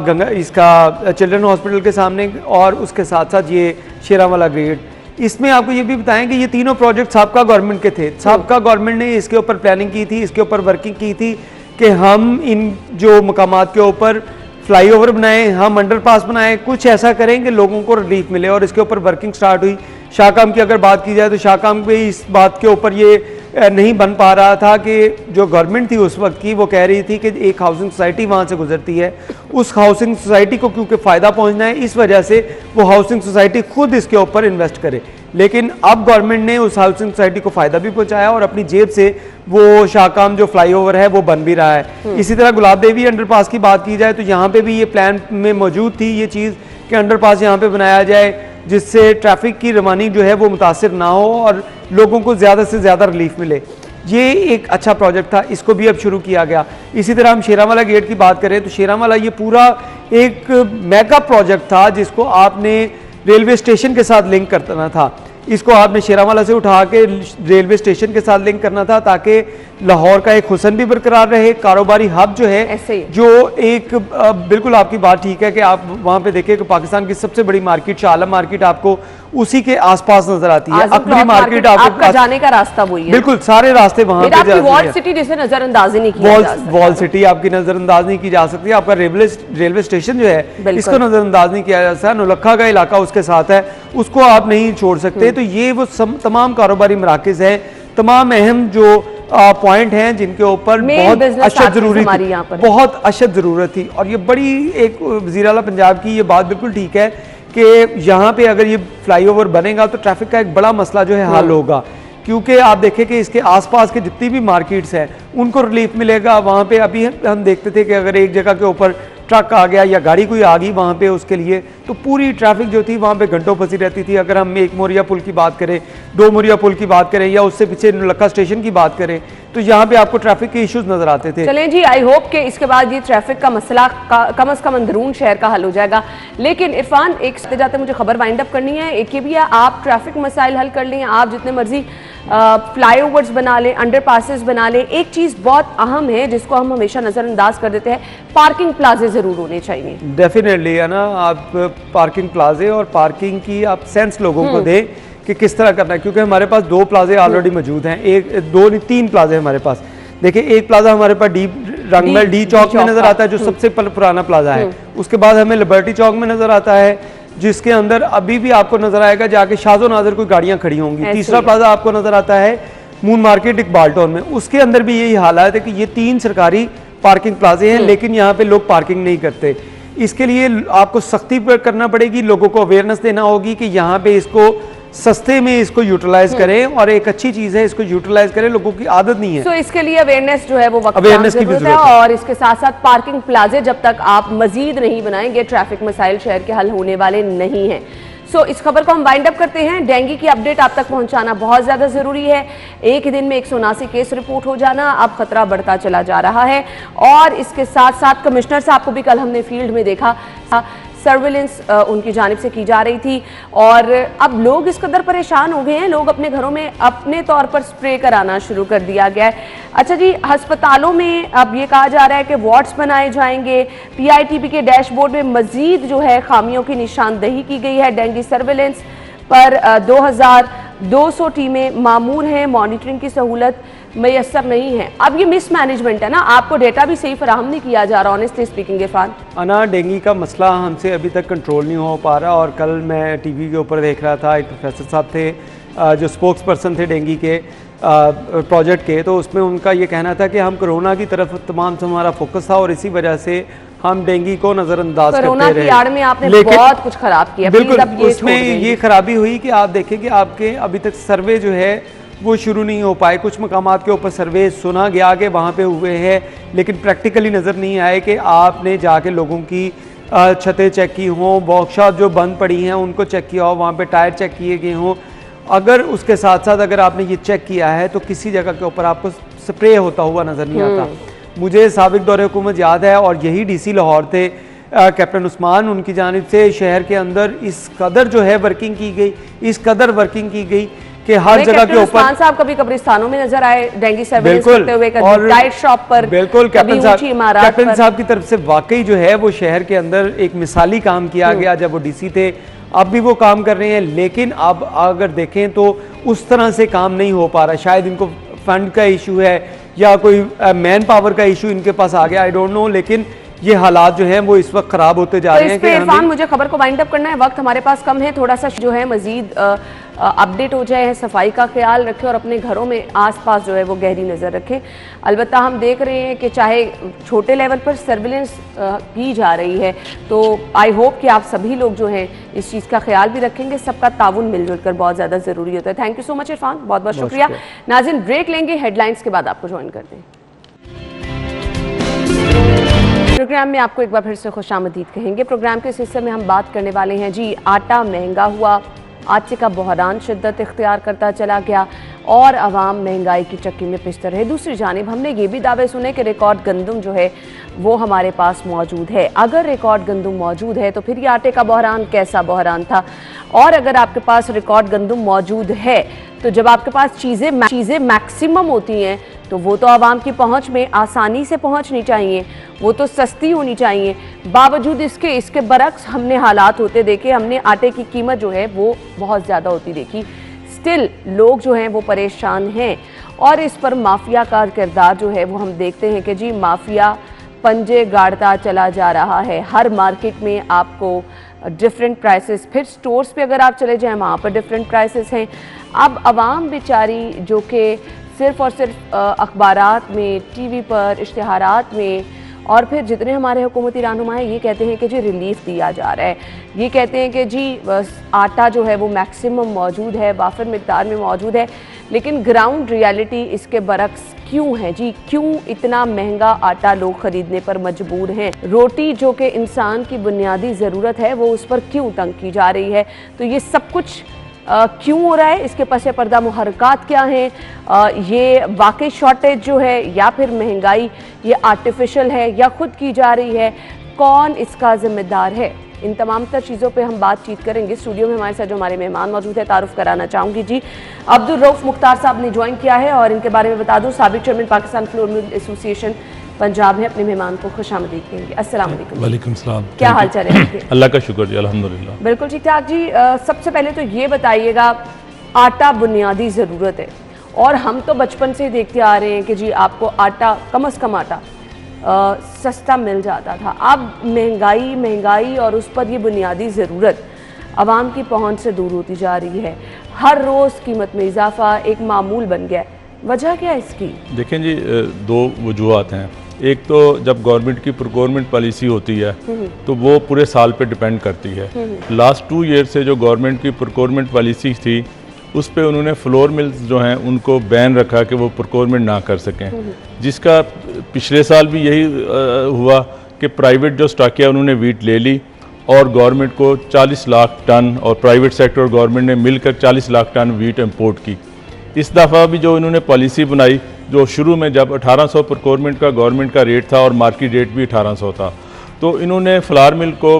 गंगा इसका चिल्ड्रन हॉस्पिटल के सामने, और उसके साथ साथ ये शेरावाला ग्रेड। इसमें आपको ये भी बताएं कि ये तीनों प्रोजेक्ट साबका गवर्नमेंट के थे। साबका गवर्नमेंट ने इसके ऊपर प्लानिंग की थी, इसके ऊपर वर्किंग की थी कि हम इन जो मकामात के ऊपर फ्लाईओवर बनाएं, हम अंडरपास बनाएं, कुछ ऐसा करें कि लोगों को रिलीफ मिले, और इसके ऊपर वर्किंग स्टार्ट हुई। शाहकाम की अगर बात की जाए तो शाहकाम पे इस बात के ऊपर ये नहीं बन पा रहा था कि जो गवर्नमेंट थी उस वक्त की, वो कह रही थी कि एक हाउसिंग सोसाइटी वहाँ से गुजरती है, उस हाउसिंग सोसाइटी को क्योंकि फ़ायदा पहुँचना है, इस वजह से वो हाउसिंग सोसाइटी खुद इसके ऊपर इन्वेस्ट करे। लेकिन अब गवर्नमेंट ने उस हाउसिंग सोसाइटी को फ़ायदा भी पहुँचाया और अपनी जेब से वो शाहकाम जो फ्लाईओवर है वो बन भी रहा है। इसी तरह गुलाब देवी अंडरपास की बात की जाए तो यहाँ पे भी ये प्लान में मौजूद थी ये चीज़ कि अंडरपास यहाँ पे बनाया जाए, जिससे ट्रैफिक की रवानी जो है वो मुतासिर ना हो और लोगों को ज़्यादा से ज़्यादा रिलीफ मिले। ये एक अच्छा प्रोजेक्ट था, इसको भी अब शुरू किया गया। इसी तरह हम शेरावाला गेट की बात करें तो शेरावाला ये पूरा एक मेगा प्रोजेक्ट था जिसको आपने रेलवे स्टेशन के साथ लिंक करना था। इसको आपने शेरावाला से उठा के रेलवे स्टेशन के साथ लिंक करना था ताकि लाहौर का एक हुसन भी बरकरार रहे, कारोबारी हब जो है, जो एक बिल्कुल आपकी बात ठीक है कि आप वहाँ पे देखें कि पाकिस्तान की सबसे बड़ी मार्केट शाह आलम मार्केट आपको उसी के आसपास नजर आती है। अकबरी मार्केट आपका जाने का रास्ता वही है, बिल्कुल सारे रास्ते वहाँ पे वॉल सिटी जिसे नजरअंदाज नहीं किया जा सकता। वॉल सिटी आपकी नजरअंदाज नहीं की जा सकती। आपका रेलवे स्टेशन जो है इसको नजरअंदाज नहीं किया जा सकता। नौलखा का इलाका उसके साथ है, उसको आप नहीं छोड़ सकते। तो ये वो तमाम कारोबारी मराकज़ हैं, तमाम अहम जो पॉइंट हैं जिनके ऊपर बहुत अशद जरूरी थी, बहुत अशद ज़रूरत थी। और ये बड़ी एक वज़ीर आला पंजाब की ये बात बिल्कुल ठीक है कि यहाँ पे अगर ये फ्लाईओवर बनेगा तो ट्रैफिक का एक बड़ा मसला जो है हल होगा, क्योंकि आप देखें कि इसके आसपास के जितनी भी मार्केट्स हैं उनको रिलीफ मिलेगा। वहाँ पे अभी हम देखते थे कि अगर एक जगह के ऊपर ट्रक आ गया या गाड़ी कोई आ गई वहाँ पे उसके लिए, तो पूरी ट्रैफिक जो थी वहाँ पे घंटों फंसी रहती थी। अगर हम एक मोरिया पुल की बात करें, 2 मोरिया पुल की बात करें या उससे पीछे नौलखा स्टेशन की बात करें तो यहाँ पे आपको ट्रैफिक के इश्यूज नजर आते थे। चलें जी, आई होप कि इसके बाद ये ट्रैफिक का मसला कम से कम अंदरून शहर का हल हो जाएगा। लेकिन इरफान, एक जाते जाते मुझे खबर वाइंड अप करनी है। एक ये भी है, आप ट्रैफिक मसाइल हल कर लें, आप जितने मर्जी फ्लाईओवर्स बना लें, अंडरपासेस बना लें, एक चीज़ बहुत अहम है जिसको हम हमेशा नज़रअंदाज कर देते हैं, पार्किंग प्लाजे ज़रूर होने चाहिए। डेफिनेटली है ना, आप पार्किंग प्लाजे और पार्किंग की आप सेंस लोगों को दें कि किस तरह करना है, क्योंकि हमारे पास 2 प्लाजे ऑलरेडी मौजूद हैं, 3 प्लाजे हमारे पास। देखिए, एक प्लाजा हमारे पास रंगमल डी चौक में नजर आता है जो सबसे पुराना प्लाजा है। उसके बाद हमें लिबर्टी चौक में नजर आता है जिसके अंदर अभी भी आपको नजर आएगा जाके शाजो नाजर कोई गाड़ियां खड़ी होंगी। तीसरा प्लाजा आपको नजर आता है मून मार्केट इकबाल टाउन में, उसके अंदर भी यही हालात है कि ये 3 सरकारी पार्किंग प्लाजे हैं लेकिन यहाँ पे लोग पार्किंग नहीं करते। इसके लिए आपको सख्ती पर करना पड़ेगी, लोगों को अवेयरनेस देना होगी कि यहाँ पे इसको सस्ते में इसको यूटिलाइज करें और एक अच्छी चीज है, इसको यूटिलाइज करें, लोगों की आदत नहीं है। सो इसके लिए अवेयरनेस जो है वो वक्त अवेयरनेस की जरूरत है। और इसके साथ साथ पार्किंग प्लाजे जब तक आप मजीद नहीं बनाएंगे ट्रैफिक मसाइल शहर के हल होने वाले नहीं हैं। सो इस खबर को हम वाइंड अप करते हैं। डेंगू की अपडेट आप तक पहुंचाना बहुत ज्यादा जरूरी है। एक ही दिन में 179 केस रिपोर्ट हो जाना, अब खतरा बढ़ता चला जा रहा है। और इसके साथ साथ कमिश्नर साहब को भी कल हमने फील्ड में देखा, सर्विलेंस उनकी जानिब से की जा रही थी और अब लोग इस कदर परेशान हो गए हैं, लोग अपने घरों में अपने तौर पर स्प्रे कराना शुरू कर दिया गया है। अच्छा जी, अस्पतालों में अब ये कहा जा रहा है कि वार्ड्स बनाए जाएंगे, पीआईटीबी के डैशबोर्ड में मजीद जो है खामियों की निशानदही की गई है। डेंगू सर्विलेंस पर 2200 टीमें मामूर हैं, मॉनिटरिंग की सहूलत मैसर नहीं है। अब ये मिसमैनेजमेंट है ना, आपको डेटा भी सही फराहम नहीं किया जा रहा। ऑनेस्टली स्पीकिंग इरफान, अना डेंगू का मसला हमसे अभी तक कंट्रोल नहीं हो पा रहा और कल मैं टीवी के ऊपर देख रहा था, एक प्रोफेसर साहब थे जो स्पोक्स पर्सन थे डेंगू के प्रोजेक्ट के, तो उसमें उनका ये कहना था कि हम कोरोना की तरफ तमाम से हमारा फोकस था और इसी वजह से हम डेंगू को नजरअंदाज करते रहे। कोरोना की आड़ में आपने बहुत कुछ खराब किया। बिल्कुल, उसमें ये खराबी हुई कि आप देखें कि आपके अभी तक सर्वे जो है वो शुरू नहीं हो पाए। कुछ मकामात के ऊपर सर्वे सुना गया कि वहाँ पे हुए हैं, लेकिन प्रैक्टिकली नज़र नहीं आए कि आपने जाके लोगों की छतें चेक की हों, वर्कशॉप जो बंद पड़ी हैं उनको चेक किया हो, वहाँ पे टायर चेक किए गए हों। अगर उसके साथ साथ अगर आपने ये चेक किया है तो किसी जगह के ऊपर आपको स्प्रे होता हुआ नज़र नहीं आता। मुझे साबिक दौरे हुकूमत याद है, और यही डीसी लाहौर थे कैप्टन उस्मान, उनकी जानिब से शहर के अंदर इस कदर जो है वर्किंग की गई, इस कदर वर्किंग की गई कि हर जगह के ऊपर साहब कभी कब्रिस्तानों में नजर आए डेंगू सर्विलेंस बिल्कुल करते हुए, और टायर शॉप पर, बिल्कुल कैप्टन साहब की तरफ से वाकई जो है वो शहर के अंदर एक मिसाली काम किया गया जब वो डीसी थे। अब भी वो काम कर रहे हैं, लेकिन अब अगर देखें तो उस तरह से काम नहीं हो पा रहा। शायद इनको फंड का इशू है या कोई मैन पावर का इशू इनके पास आ गया, आई डोंट नो, लेकिन ये हालात जो हैं वो इस वक्त खराब होते जा रहे हैं। तो इरफान मुझे खबर को वाइंड अप करना है, वक्त हमारे पास कम है, थोड़ा सा जो है मजीद अपडेट हो जाए। सफाई का ख्याल रखें और अपने घरों में आसपास जो है वो गहरी नज़र रखें। अलबत्ता हम देख रहे हैं कि चाहे छोटे लेवल पर सर्विलेंस की जा रही है, तो आई होप कि आप सभी लोग जो हैं इस चीज़ का ख्याल भी रखेंगे। सबका ताउन मिलजुल कर बहुत ज़्यादा ज़रूरी होता है। Thank you so much Irfan, बहुत बहुत शुक्रिया। नाज़रीन ब्रेक लेंगे, हेडलाइंस के बाद आपको ज्वाइन करते हैं। प्रोग्राम में आपको एक बार फिर से खुशामदीद कहेंगे। प्रोग्राम के इस हिस्से में हम बात करने वाले हैं जी, आटा महंगा हुआ, आटे का बहरान शिद्दत इख्तियार करता चला गया और आवाम महंगाई की चक्की में पिसते रहे। दूसरी जानिब हमने ये भी दावे सुने कि रिकॉर्ड गंदम जो है वो हमारे पास मौजूद है। अगर रिकॉर्ड गंदम मौजूद है तो फिर ये आटे का बहरान कैसा बहरान था? और अगर आपके पास रिकॉर्ड गंदम मौजूद है तो जब आपके पास चीज़ें मैक्सिमम होती हैं तो वो तो आवाम की पहुंच में आसानी से पहुंचनी चाहिए, वो तो सस्ती होनी चाहिए। बावजूद इसके बरक्स हमने हालात होते देखे, हमने आटे की कीमत जो है वो बहुत ज़्यादा होती देखी। स्टिल लोग जो हैं वो परेशान हैं और इस पर माफिया का किरदार जो है वो हम देखते हैं कि जी माफिया पंजे गाड़ता चला जा रहा है। हर मार्केट में आपको डिफरेंट प्राइसेस, फिर स्टोर्स पे अगर आप चले जाएं वहाँ पर डिफरेंट प्राइसेस हैं। अब आवाम बेचारी जो कि सिर्फ़ और सिर्फ अखबारात में, टीवी पर, इश्तिहारात में और फिर जितने हमारे हुकूमती रहनुमा हैं ये कहते हैं कि जी रिलीफ दिया जा रहा है, ये कहते हैं कि जी आटा जो है वो मैक्सिमम मौजूद है, वाफिर मिकदार में मौजूद है, लेकिन ग्राउंड रियलिटी इसके बरक्स क्यों है जी? क्यों इतना महंगा आटा लोग खरीदने पर मजबूर हैं? रोटी जो कि इंसान की बुनियादी ज़रूरत है वो उस पर क्यों तंग की जा रही है? तो ये सब कुछ क्यों हो रहा है? इसके पसे पर्दा मुहर्रकात क्या हैं? ये वाकई शॉर्टेज जो है या फिर महंगाई ये आर्टिफिशियल है या खुद की जा रही है? कौन इसका जिम्मेदार है? इन तमाम तर चीज़ों पे हम बातचीत करेंगे। स्टूडियो में हमारे साथ जो हमारे मेहमान मौजूद है तारुफ कराना चाहूँगी जी। अब्दुल रऊफ मुख्तार साहब ने ज्वाइन किया है और इनके बारे में बता दूँ साबिक chairman Pakistan flour mill association Punjab है। अपने मेहमान को खुशामदीद कहेंगे। अस्सलाम वालेकुम। वालेकुम सलाम। क्या हाल चाल है आपके? अल्लाह का शुक्र जी, अल्हम्दुलिल्लाह। बिल्कुल ठीक ठाक जी। सबसे पहले तो ये बताइएगा, आटा बुनियादी ज़रूरत है और हम तो बचपन से देखते आ रहे हैं कि जी आपको आटा कम से कम आटा सस्ता मिल जाता था। अब महंगाई और उस पर ये बुनियादी ज़रूरत आवाम की पहुंच से दूर होती जा रही है। हर रोज़ कीमत में इजाफा एक मामूल बन गया है। वजह क्या है इसकी? देखें जी, दो वजूहत हैं। एक तो जब गवर्नमेंट की प्रोक्योरमेंट पॉलिसी होती है तो वो पूरे साल पे डिपेंड करती है। लास्ट 2 ईयर से जो गवर्नमेंट की प्रोक्योरमेंट पॉलिसी थी उस पे उन्होंने फ्लोर मिल्स जो हैं उनको बैन रखा कि वो प्रोक्योरमेंट ना कर सकें, जिसका पिछले साल भी यही हुआ कि प्राइवेट जो स्टॉकिया उन्होंने वीट ले ली और गवर्नमेंट को 40 लाख टन और प्राइवेट सेक्टर और गवर्नमेंट ने मिलकर 40 लाख टन वीट इंपोर्ट की। इस दफ़ा भी जो इन्होंने पॉलिसी बनाई, जो शुरू में जब 1800 प्रोक्योरमेंट का गवर्नमेंट का रेट था और मार्केट रेट भी 1800 था, तो इन्होंने फ्लावर मिल को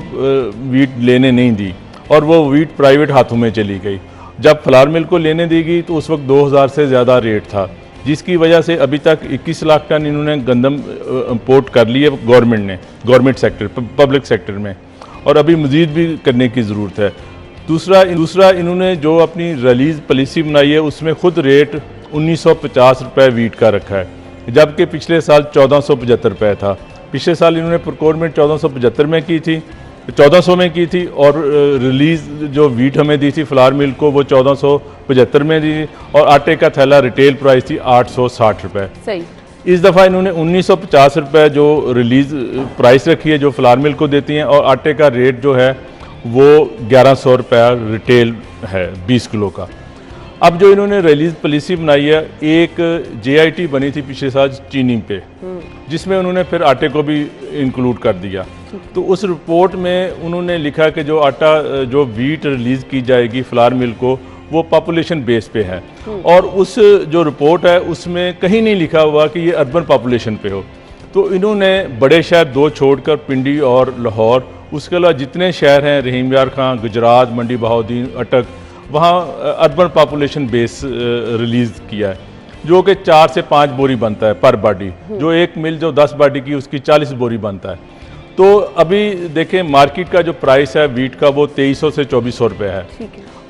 वीट लेने नहीं दी और वो वीट प्राइवेट हाथों में चली गई। जब फ्लावर मिल को लेने दी गई तो उस वक्त 2000 से ज़्यादा रेट था, जिसकी वजह से अभी तक 21 लाख टन इन्होंने गंदम इंपोर्ट कर ली है गवर्नमेंट ने, गवर्नमेंट सेक्टर, पब्लिक सेक्टर में, और अभी मज़ीद भी करने की ज़रूरत है। दूसरा इन्होंने जो अपनी रिलीज़ पॉलिसी बनाई है उसमें ख़ुद रेट 1950 रुपये वीट का रखा है, जबकि पिछले साल 1475 रुपये था। पिछले साल इन्होंने प्रोक्योरमेंट 1475 में की थी, 1400 में की थी, और रिलीज़ जो वीट हमें दी थी फ्लावर मिल को वो 1475 में दी और आटे का थैला रिटेल प्राइस थी 860 रुपये। सही। इस दफ़ा इन्होंने 1950 रुपये जो रिलीज़ प्राइस रखी है जो फ्लावर मिल को देती हैं, और आटे का रेट जो है वो 1100 रुपया रिटेल है 20 किलो का। अब जो इन्होंने रिलीज पॉलिसी बनाई है, एक JIT बनी थी पिछले साल चीनी पे, जिसमें उन्होंने फिर आटे को भी इंक्लूड कर दिया। तो उस रिपोर्ट में उन्होंने लिखा कि जो आटा जो वीट रिलीज़ की जाएगी फ्लावर मिल को, वो पॉपुलेशन बेस पे है, और उस जो रिपोर्ट है उसमें कहीं नहीं लिखा हुआ कि ये अर्बन पॉपुलेशन पे हो। तो इन्होंने बड़े शहर 2 छोड़कर पिंडी और लाहौर, उसके अलावा जितने शहर हैं रहीम यार खां, गुजरात, मंडी बहाउद्दीन, अटक, वहाँ अर्बन पॉपुलेशन बेस रिलीज़ किया है, जो कि 4 से 5 बोरी बनता है पर बाडी। जो एक मिल जो 10 बाडी की उसकी 40 बोरी बनता है। तो अभी देखें मार्केट का जो प्राइस है वीट का वो 2300 से 2400 रुपये है,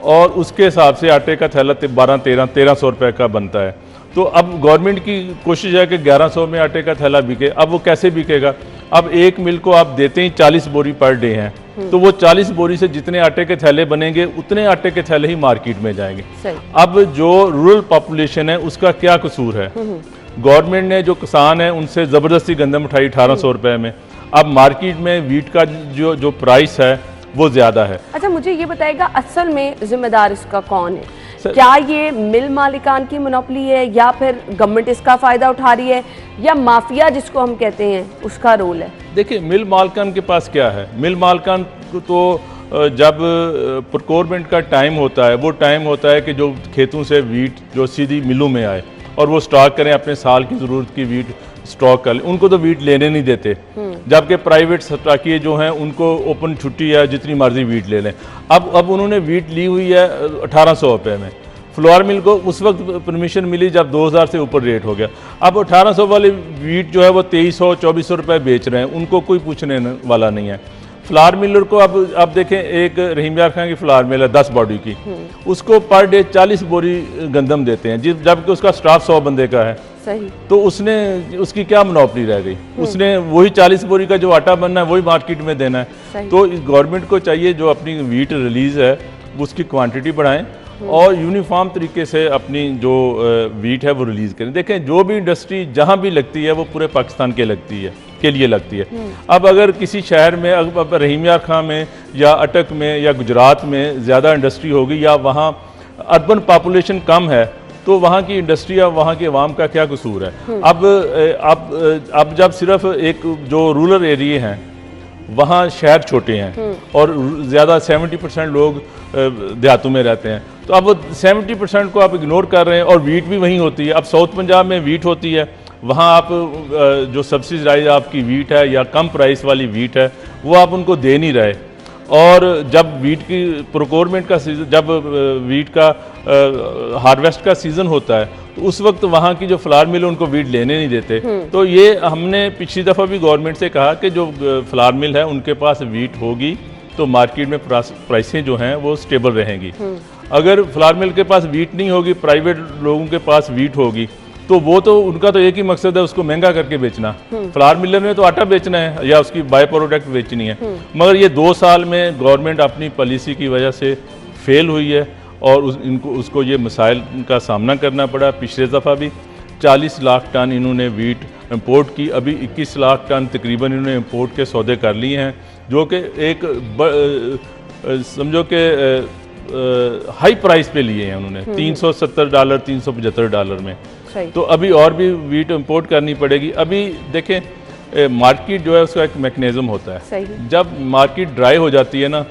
और उसके हिसाब से आटे का थैला 1300 रुपये का बनता है। तो अब गवर्नमेंट की कोशिश है कि 1100 में आटे का थैला बिके। अब वो कैसे बिकेगा? अब एक मिल को आप देते ही 40 बोरी पर डे हैं, तो वो 40 बोरी से जितने आटे के थैले बनेंगे उतने आटे के थैले ही मार्केट में जाएंगे। अब जो रूरल पॉपुलेशन है उसका क्या कसूर है? गवर्नमेंट ने जो किसान है उनसे ज़बरदस्ती गंदम उठाई 1800 रुपये में। अब मार्केट में वीट का जो प्राइस है वो ज़्यादा है। अच्छा, मुझे ये बताएगा असल में जिम्मेदार इसका कौन है? क्या ये मिल मालिकान की मोनोपोली है, या फिर गवर्नमेंट इसका फ़ायदा उठा रही है, या माफिया जिसको हम कहते हैं उसका रोल है? देखिए, मिल मालिकान के पास क्या है? मिल मालिकान तो जब प्रोक्योरमेंट का टाइम होता है, वो टाइम होता है कि जो खेतों से वीट जो सीधी मिलों में आए और वो स्टॉक करें, अपने साल की ज़रूरत की वीट स्टॉक कर लें। उनको तो वीट लेने नहीं देते, जबकि प्राइवेट स्टॉकिए जो हैं उनको ओपन छुट्टी है, जितनी मर्जी वीट ले लें। अब उन्होंने वीट ली हुई है 1800 रुपये में। फ्लोर मिल को उस वक्त परमिशन मिली जब 2000 से ऊपर रेट हो गया। अब 1800 वाली वीट जो है वो 2300-2400 रुपये बेच रहे हैं, उनको कोई पूछने वाला नहीं है। फ्लावर मिलर को अब देखें, एक रहीम यार खां की फ्लावर मिल है 10 बॉडी की, उसको पर डे 40 बोरी गंदम देते हैं, जबकि उसका स्टाफ 100 बंदे का है। सही। तो उसकी क्या मोनोपोली रह गई? उसने वही 40 बोरी का जो आटा बनना है वही मार्केट में देना है। तो गवर्नमेंट को चाहिए जो अपनी वीट रिलीज़ है उसकी क्वांटिटी बढ़ाएं और यूनिफॉर्म तरीके से अपनी जो वीट है वो रिलीज़ करें। देखें, जो भी इंडस्ट्री जहाँ भी लगती है वो पूरे पाकिस्तान के लिए लगती है। अब अगर किसी शहर में, अब रहीम यार खां में या अटक में या गुजरात में ज़्यादा इंडस्ट्री होगी, या वहाँ अर्बन पॉपुलेशन कम है, तो वहाँ की इंडस्ट्री या वहाँ के अवाम का क्या कसूर है? अब जब सिर्फ एक जो रूरल एरिया हैं वहाँ शहर छोटे हैं और ज़्यादा 70% लोग देहातों में रहते हैं, तो अब 70% को आप इग्नोर कर रहे हैं, और वीट भी वहीं होती है। अब साउथ पंजाब में वीट होती है, वहाँ आप जो सब्सिडाइज आपकी वीट है या कम प्राइस वाली वीट है वो आप उनको दे नहीं रहे। और जब वीट की प्रोक्योरमेंट का सीज़न, जब वीट का हार्वेस्ट का सीज़न होता है, तो उस वक्त वहाँ की जो फ्लावर मिल उनको वीट लेने नहीं देते। तो ये हमने पिछली दफ़ा भी गवर्नमेंट से कहा कि जो फ्लावर मिल है उनके पास वीट होगी तो मार्केट में प्राइसें जो हैं वो स्टेबल रहेंगी। अगर फ्लावर मिल के पास वीट नहीं होगी, प्राइवेट लोगों के पास वीट होगी, तो वो तो उनका तो एक ही मकसद है, उसको महंगा करके बेचना। फ्लावर मिलर ने तो आटा बेचना है या उसकी बाय प्रोडक्ट बेचनी है। मगर ये 2 साल में गवर्नमेंट अपनी पॉलिसी की वजह से फेल हुई है और उसको ये मसाइल का सामना करना पड़ा। पिछले दफ़ा भी 40 लाख टन इन्होंने वीट इंपोर्ट की, अभी 21 लाख टन तकरीबन इन्होंने इंपोर्ट के सौदे कर लिए हैं, जो कि एक समझो कि हाई प्राइस पे लिए हैं उन्होंने, $370 $375 में। तो अभी और भी वीट इंपोर्ट करनी पड़ेगी। अभी देखें, मार्केट जो है उसका एक मैकेनिज्म होता है, जब मार्केट ड्राई हो जाती है ना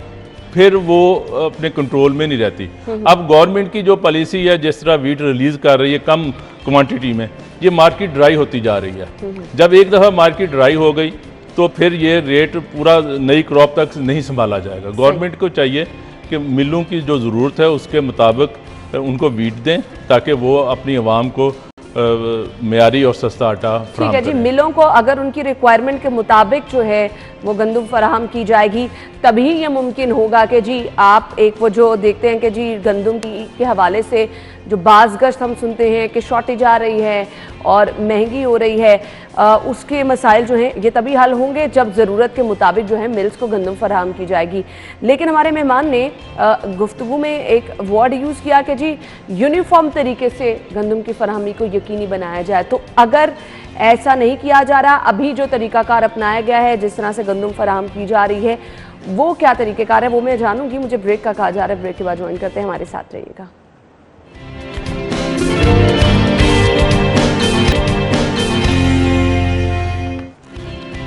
फिर वो अपने कंट्रोल में नहीं रहती। अब गवर्नमेंट की जो पॉलिसी है, जिस तरह वीट रिलीज़ कर रही है कम क्वांटिटी में, ये मार्केट ड्राई होती जा रही है। जब एक दफ़ा मार्केट ड्राई हो गई तो फिर ये रेट पूरा नई क्रॉप तक नहीं संभाला जाएगा। गवर्नमेंट को चाहिए कि मिलों की जो ज़रूरत है उसके मुताबिक उनको वीट दें, ताकि वो अपनी आवाम को मेयारी और सस्ता आटा ठीक है जी। मिलों को अगर उनकी रिक्वायरमेंट के मुताबिक जो है वो गंदम फराहम की जाएगी, तभी ये मुमकिन होगा कि जी आप एक वो जो देखते हैं कि जी गंदम के हवाले से जो बाज़ गश्त हम सुनते हैं कि शॉर्टेज आ रही है और महंगी हो रही है, उसके मसाइल जो हैं ये तभी हल होंगे जब ज़रूरत के मुताबिक जो है मिल्स को गंदम फराहम की जाएगी। लेकिन हमारे मेहमान ने गुफ्तगू में एक वर्ड यूज़ किया कि जी यूनिफॉर्म तरीके से गंदम की फराहमी को यकीनी बनाया जाए। तो अगर ऐसा नहीं किया जा रहा, अभी जो तरीक़ाकार अपनाया गया है, जिस तरह से गंदम फराहम की जा रही है, वो क्या तरीक़ेकार है वो मैं जानूँगी। मुझे ब्रेक का कहा जा रहा है, ब्रेक के बाद ज्वाइन करते हैं, हमारे साथ रहिएगा।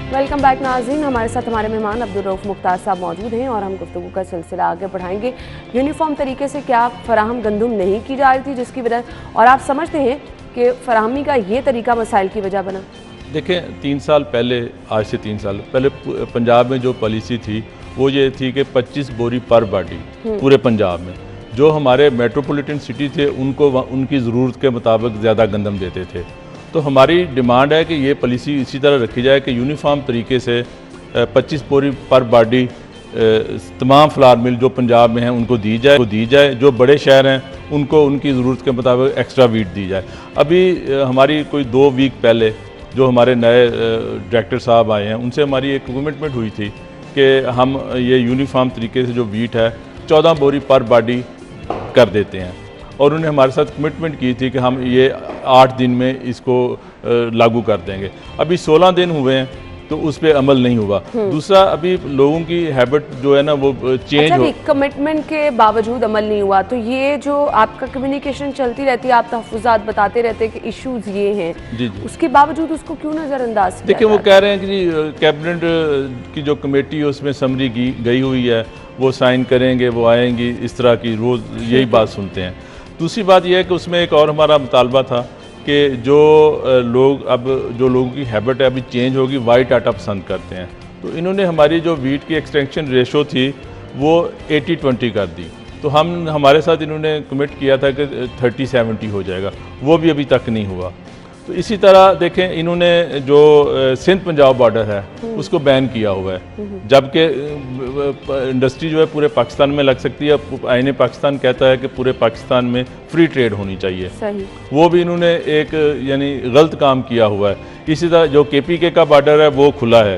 वेलकम बैक नाज़रीन, हमारे साथ हमारे मेहमान अब्दुल रऊफ मुख्तार साहब मौजूद हैं और हम गुफ्तगू का सिलसिला आगे बढ़ाएंगे। यूनिफॉर्म तरीके से क्या फराहम गंदम नहीं की जा रही थी जिसकी वजह, और आप समझते हैं कि फराहमी का ये तरीका मसाइल की वजह बना? देखें, 3 साल पहले, आज से 3 साल पहले पंजाब में जो पॉलिसी थी वो ये थी कि 25 बोरी पर बाडी पूरे पंजाब में। जो हमारे मेट्रोपॉलिटन सिटी थे उनको उनकी ज़रूरत के मुताबिक ज़्यादा गंदम देते थे। तो हमारी डिमांड है कि ये पॉलिसी इसी तरह रखी जाए कि यूनिफॉर्म तरीके से 25 बोरी पर बाडी तमाम फ्लावर मिल जो पंजाब में हैं उनको दी जाए। जो बड़े शहर हैं उनको उनकी ज़रूरत के मुताबिक एक्स्ट्रा वीट दी जाए। अभी हमारी कोई 2 वीक पहले जो हमारे नए डायरेक्टर साहब आए हैं उनसे हमारी एक कमिटमेंट हुई थी कि हम ये यूनिफॉर्म तरीके से जो वीट है 14 बोरी पर बाडी कर देते हैं, और उन्होंने हमारे साथ कमिटमेंट की थी कि हम ये 8 दिन में इसको लागू कर देंगे। अभी 16 दिन हुए हैं तो उस पर अमल नहीं हुआ। दूसरा, अभी लोगों की हैबिट जो है ना वो चेंज हो। कमिटमेंट के बावजूद अमल नहीं हुआ तो ये जो आपका कम्युनिकेशन चलती रहती है, आप तहफ़्फ़ुज़ात बताते रहते हैं कि इश्यूज़ ये हैं, जी, उसके बावजूद उसको क्यों नज़रअंदाज किया? देखिए, वो कह रहे हैं कि जी कैबिनेट की जो कमेटी है उसमें समरी गई हुई है, वो साइन करेंगे, वो आएंगी, इस तरह की रोज़ यही बात सुनते हैं। दूसरी बात यह है कि उसमें एक और हमारा मुतालबा था कि जो लोगों की हैबिट है अभी चेंज होगी, वाइट आटा पसंद करते हैं। तो इन्होंने हमारी जो वीट की एक्सटेंशन रेशो थी वो 80-20 कर दी। तो हमारे साथ इन्होंने कमिट किया था कि 30-70 हो जाएगा, वो भी अभी तक नहीं हुआ। तो इसी तरह देखें, इन्होंने जो सिंध पंजाब बॉर्डर है उसको बैन किया हुआ है, जबकि इंडस्ट्री जो है पूरे पाकिस्तान में लग सकती है। आईने पाकिस्तान कहता है कि पूरे पाकिस्तान में फ्री ट्रेड होनी चाहिए। सही। वो भी इन्होंने एक यानी गलत काम किया हुआ है। इसी तरह जो KPK का बॉर्डर है वो खुला है।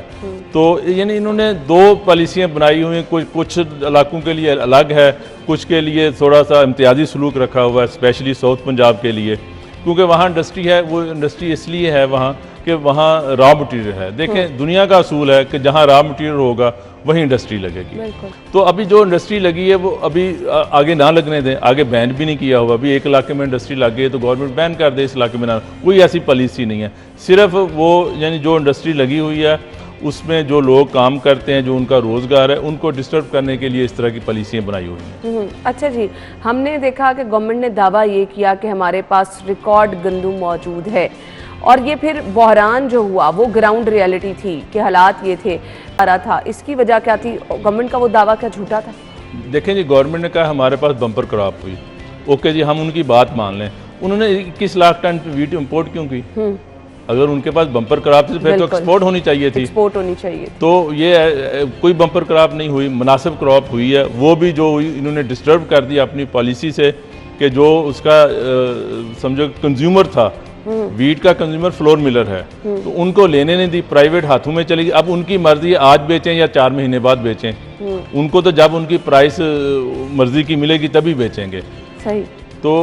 तो यानी इन्होंने 2 पॉलिसियाँ बनाई हुई हैं, कुछ इलाकों के लिए अलग है, कुछ के लिए थोड़ा सा इम्तियाजी सलूक रखा हुआ है, स्पेशली साउथ पंजाब के लिए, क्योंकि वहाँ इंडस्ट्री है। वो इंडस्ट्री इसलिए है वहाँ कि वहाँ रॉ मटेरियल है। देखें, दुनिया का असूल है कि जहाँ रॉ मटेरियल होगा वहीं इंडस्ट्री लगेगी। तो अभी जो इंडस्ट्री लगी है वो अभी आगे ना लगने दें। आगे बैन भी नहीं किया हुआ। अभी एक इलाके में इंडस्ट्री लग गई है तो गवर्नमेंट बैन कर दे, इस इलाके में ना। कोई ऐसी पॉलिसी नहीं है। सिर्फ वो यानी जो इंडस्ट्री लगी हुई है उसमें जो लोग काम करते हैं, जो उनका रोज़गार है, उनको डिस्टर्ब करने के लिए इस तरह की पॉलिसियाँ बनाई हुई हैं। अच्छा जी, हमने देखा कि गवर्नमेंट ने दावा ये किया कि हमारे पास रिकॉर्ड गंदम मौजूद है, और ये फिर बहरान जो हुआ वो ग्राउंड रियलिटी थी कि हालात ये थे आ रहा था। इसकी वजह क्या थी? गवर्नमेंट का वो दावा क्या झूठा था? देखें जी, गवर्नमेंट ने कहा हमारे पास बम्पर क्रॉप हुई, ओके जी, हम उनकी बात मान लें। उन्होंने 21 लाख टन वीट इम्पोर्ट क्यों की? अगर उनके पास बम्पर क्रॉप थी फिर तो एक्सपोर्ट होनी चाहिए थी। एक्सपोर्ट होनी चाहिए थी। तो ये कोई बम्पर क्रॉप नहीं हुई, मुनासिब क्रॉप हुई है। वो भी जो हुई इन्होंने डिस्टर्ब कर दिया अपनी पॉलिसी से कि जो उसका समझो कंज्यूमर था, वीट का कंज्यूमर फ्लोर मिलर है, तो उनको लेने नहीं दी, प्राइवेट हाथों में चली गई। अब उनकी मर्जी आज बेचें या 4 महीने बाद बेचें, उनको तो जब उनकी प्राइस मर्जी की मिलेगी तभी बेचेंगे। सही। तो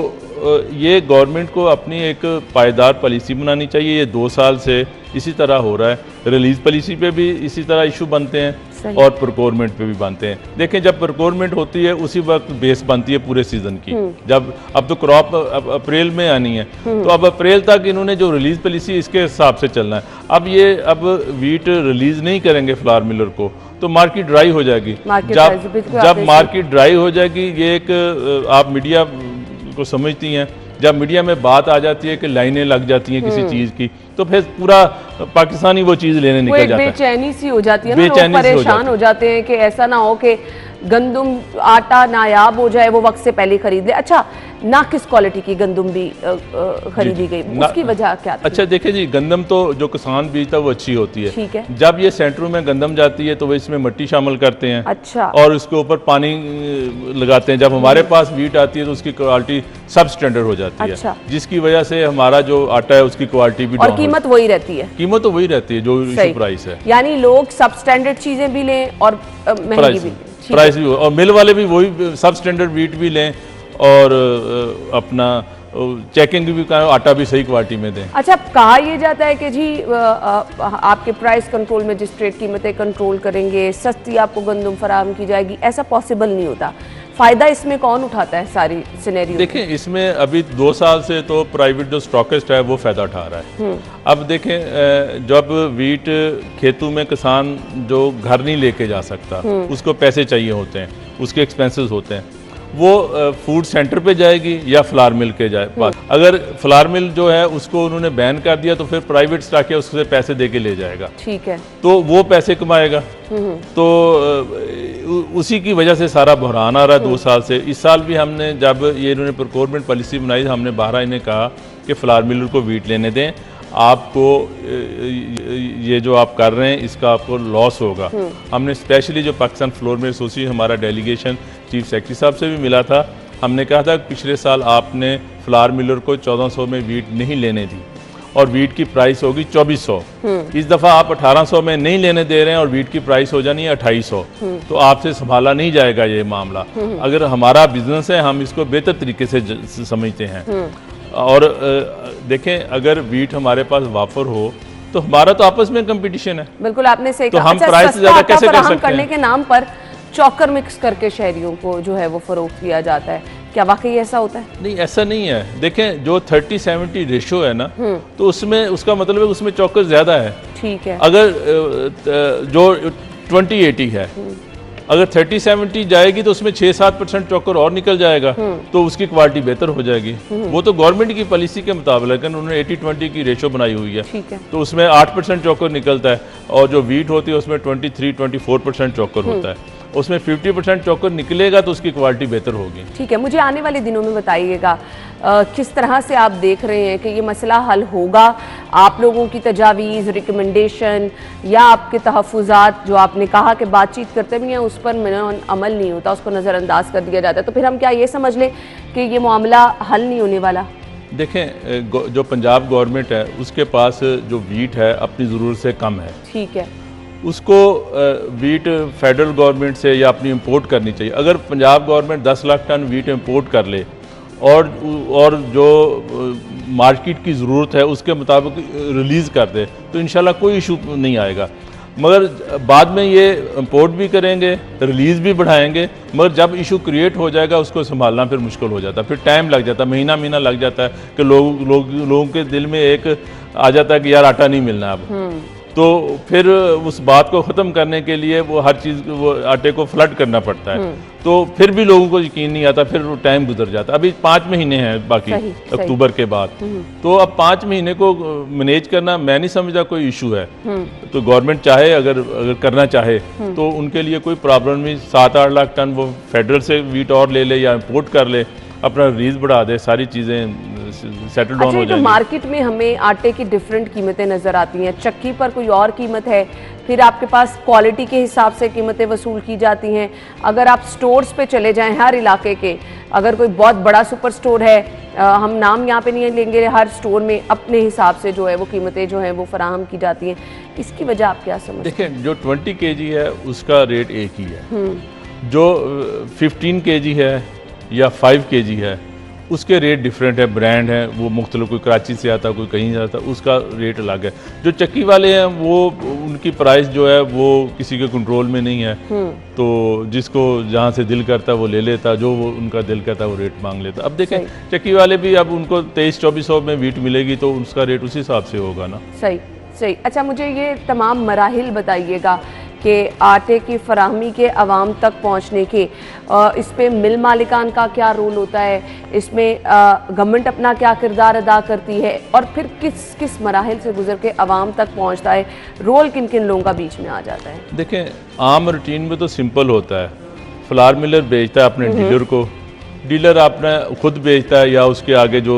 ये गवर्नमेंट को अपनी एक पायदार पॉलिसी बनानी चाहिए। ये 2 साल से इसी तरह हो रहा है। रिलीज पॉलिसी पे भी इसी तरह इशू बनते हैं और प्रोक्योरमेंट पे भी बनते हैं। देखें, जब प्रोक्योरमेंट होती है उसी वक्त बेस बनती है पूरे सीजन की। जब अब तो क्रॉप अप्रैल में आनी है, तो अब अप्रैल तक इन्होंने जो रिलीज पॉलिसी इसके हिसाब से चलना है। अब वीट रिलीज नहीं करेंगे फ्लावर मिलर को तो मार्केट ड्राई हो जाएगी। जब मार्केट ड्राई हो जाएगी, ये एक आप मीडिया को समझती हैं, जब मीडिया में बात आ जाती है कि लाइनें लग जाती हैं किसी चीज़ की, तो फिर पूरा पाकिस्तानी वो चीज़ लेने निकल जाता है। बेचैनी सी हो जाती है ना, लोग परेशान हो जाते हैं कि ऐसा ना हो कि गंदम आटा नायाब हो जाए, वो वक्त से पहले खरीद ले। अच्छा, नाकिस क्वालिटी की गंदम भी खरीदी गई, उसकी वजह क्या थी? अच्छा देखिए जी, गंदम तो जो किसान बीजता है वो अच्छी होती है। ठीक है। जब ये सेंटरों में गंदम जाती है तो वो इसमें मिट्टी शामिल करते हैं। अच्छा। और उसके ऊपर पानी लगाते हैं। जब हमारे पास वीट आती है तो उसकी क्वालिटी सब स्टैंडर्ड हो जाती है। अच्छा। जिसकी वजह से हमारा जो आटा है उसकी क्वालिटी भी और कीमत वही रहती है। कीमत तो वही रहती है जो इशू प्राइस है। यानी लोग सब स्टैंडर्ड चीजें भी लें और महंगी भी, प्राइस भी, और मिल वाले भी वही सब स्टैंडर्ड वीट भी लें और अपना चेकिंग भी करें, आटा भी सही क्वालिटी में दें। अच्छा, कहा यह जाता है कि जी आपके प्राइस कंट्रोल मजिस्ट्रेट कीमतें कंट्रोल करेंगे, सस्ती आपको गंदम फराहम की जाएगी। ऐसा पॉसिबल नहीं होता। फायदा इसमें कौन उठाता है सारी सिनेरियो? देखें, इसमें अभी 2 साल से तो प्राइवेट जो स्टॉकिस्ट है वो फ़ायदा उठा रहा है। अब देखें, जब वीट खेतों में किसान जो घर नहीं लेके जा सकता, उसको पैसे चाहिए होते हैं, उसके एक्सपेंसेस होते हैं, वो फूड सेंटर पे जाएगी या फ्लावर मिल के जाए पास। अगर फ्लावर मिल जो है उसको उन्होंने बैन कर दिया तो फिर प्राइवेट स्टॉक है उससे पैसे दे के ले जाएगा, ठीक है, तो वो पैसे कमाएगा। तो उसी की वजह से सारा बहरान आ रहा है 2 साल से। इस साल भी हमने, जब ये इन्होंने प्रोक्योरमेंट पॉलिसी बनाई, हमने 12 इन्हें कहा कि फ्लावर मिलर को वीट लेने दें, आपको ये जो आप कर रहे हैं इसका आपको लॉस होगा। हमने स्पेशली जो पाकिस्तान फ्लोर मिल एसोसिएशन, हमारा डेलीगेशन चीफ सेक्रेटरी साहब से भी मिला था, हमने कहा था कि पिछले साल आपने फ्लावर मिलर को 1400 में वीट नहीं लेने दी और वीट की प्राइस होगी 2400। इस दफ़ा आप 1800 में नहीं लेने दे रहे हैं और वीट की प्राइस हो जानी है 2800, तो आपसे संभाला नहीं जाएगा ये मामला। अगर हमारा बिजनेस है, हम इसको बेहतर तरीके से समझते हैं। और देखें, अगर वीट हमारे पास वाफर हो तो हमारा तो आपस में कंपटीशन है। बिल्कुल, आपने सही तो कहा। हम प्राइस ज़्यादा कैसे कर सकते करने के नाम पर चॉकर मिक्स करके शहरियों को जो है वो फरोख्त किया जाता है, क्या वाकई ऐसा होता है? नहीं, ऐसा नहीं है। देखें, जो 30-70 रेशो है ना, तो उसमें उसका मतलब है उसमें चौकर ज्यादा है। ठीक है। अगर जो 20-80 है, अगर 30-70 जाएगी तो उसमें 6-7% चौकर और निकल जाएगा, तो उसकी क्वालिटी बेहतर हो जाएगी। वो तो गवर्नमेंट की पॉलिसी के मुताबिक, लेकिन उन्होंने 80-20 की रेशो बनाई हुई है, ठीक है। तो उसमें 8% चौकर निकलता है और जो वीट होती है उसमें 23-24% चौकर होता है। उसमें 50% चौकर निकलेगा तो उसकी क्वालिटी बेहतर होगी। ठीक है, मुझे आने वाले दिनों में बताइएगा किस तरह से आप देख रहे हैं कि ये मसला हल होगा। आप लोगों की तजावीज़, रिकमेंडेशन या आपके तहफ़्फ़ुज़ात जो आपने कहा कि बातचीत करते भी हैं उस पर अमल नहीं होता, उसको नज़रअंदाज कर दिया जाता है, तो फिर हम क्या ये समझ लें कि ये मामला हल नहीं होने वाला? देखें, जो पंजाब गवर्नमेंट है उसके पास जो वीट है अपनी ज़रूरत से कम है, ठीक है, उसको वीट फेडरल गवर्नमेंट से या अपनी इंपोर्ट करनी चाहिए। अगर Punjab government 10 lakh ton wheat import कर ले और जो मार्केट की ज़रूरत है उसके मुताबिक रिलीज़ कर दे तो इंशाल्लाह कोई इशू नहीं आएगा। मगर बाद में ये इंपोर्ट भी करेंगे, रिलीज़ भी बढ़ाएंगे, मगर जब इशू क्रिएट हो जाएगा उसको संभालना फिर मुश्किल हो जाता है, फिर टाइम लग जाता है, महीना लग जाता है कि लोगों के दिल में एक आ जाता है कि यार आटा नहीं मिलना अब। तो फिर उस बात को ख़त्म करने के लिए वो हर चीज़, वो आटे को फ्लड करना पड़ता है, तो फिर भी लोगों को यकीन नहीं आता, फिर टाइम गुजर जाता है। अभी 5 महीने हैं बाकी अक्टूबर के बाद, तो अब 5 महीने को मैनेज करना मैं नहीं समझता कोई इशू है। तो गवर्नमेंट चाहे, अगर करना चाहे तो उनके लिए कोई प्रॉब्लम नहीं। 7-8 लाख टन वो फेडरल से वीट और ले ले या इम्पोर्ट कर ले, अपना रिलीज बढ़ा दे, सारी चीज़ें सेटल डाउन हो जाएंगी। मार्केट में हमें आटे की डिफरेंट कीमतें नज़र आती हैं, चक्की पर कोई और कीमत है, फिर आपके पास क्वालिटी के हिसाब से कीमतें वसूल की जाती हैं। अगर आप स्टोर्स पे चले जाएं, हर इलाके के, अगर कोई बहुत बड़ा सुपर स्टोर है, हम नाम यहाँ पे नहीं लेंगे, हर स्टोर में अपने हिसाब से जो है वो कीमतें जो है वो फराहम की जाती हैं। इसकी वजह आप क्या समझते हैं? देखें, जो 20 kg है उसका रेट एक ही है, जो 15 kg है या 5 kg है उसके रेट डिफरेंट है, ब्रांड है, वो मुख्तलिफ, कोई कराची से आता, कोई कहीं से आता, उसका रेट अलग है। जो चक्की वाले हैं वो उनकी प्राइस जो है वो किसी के कंट्रोल में नहीं है, तो जिसको जहाँ से दिल करता है वो ले लेता, जो वो उनका दिल करता है वो रेट मांग लेता। अब देखें, चक्की वाले भी अब उनको 2300-2400 में वीट मिलेगी तो उसका रेट उसी हिसाब से होगा ना। सही। अच्छा, मुझे ये तमाम मराहिल बताइएगा कि आटे की फराहमी के अवाम तक पहुँचने के, इस पे मिल मालिकान का क्या रोल होता है, इसमें गवर्नमेंट अपना क्या किरदार अदा करती है, और फिर किस किस मराहिल से गुजर के अवाम तक पहुँचता है, रोल किन किन लोगों का बीच में आ जाता है? देखें, आम रूटीन में तो सिंपल होता है, फ्लावर मिलर बेचता है अपने डीलर को, डीलर अपना खुद बेचता है या उसके आगे जो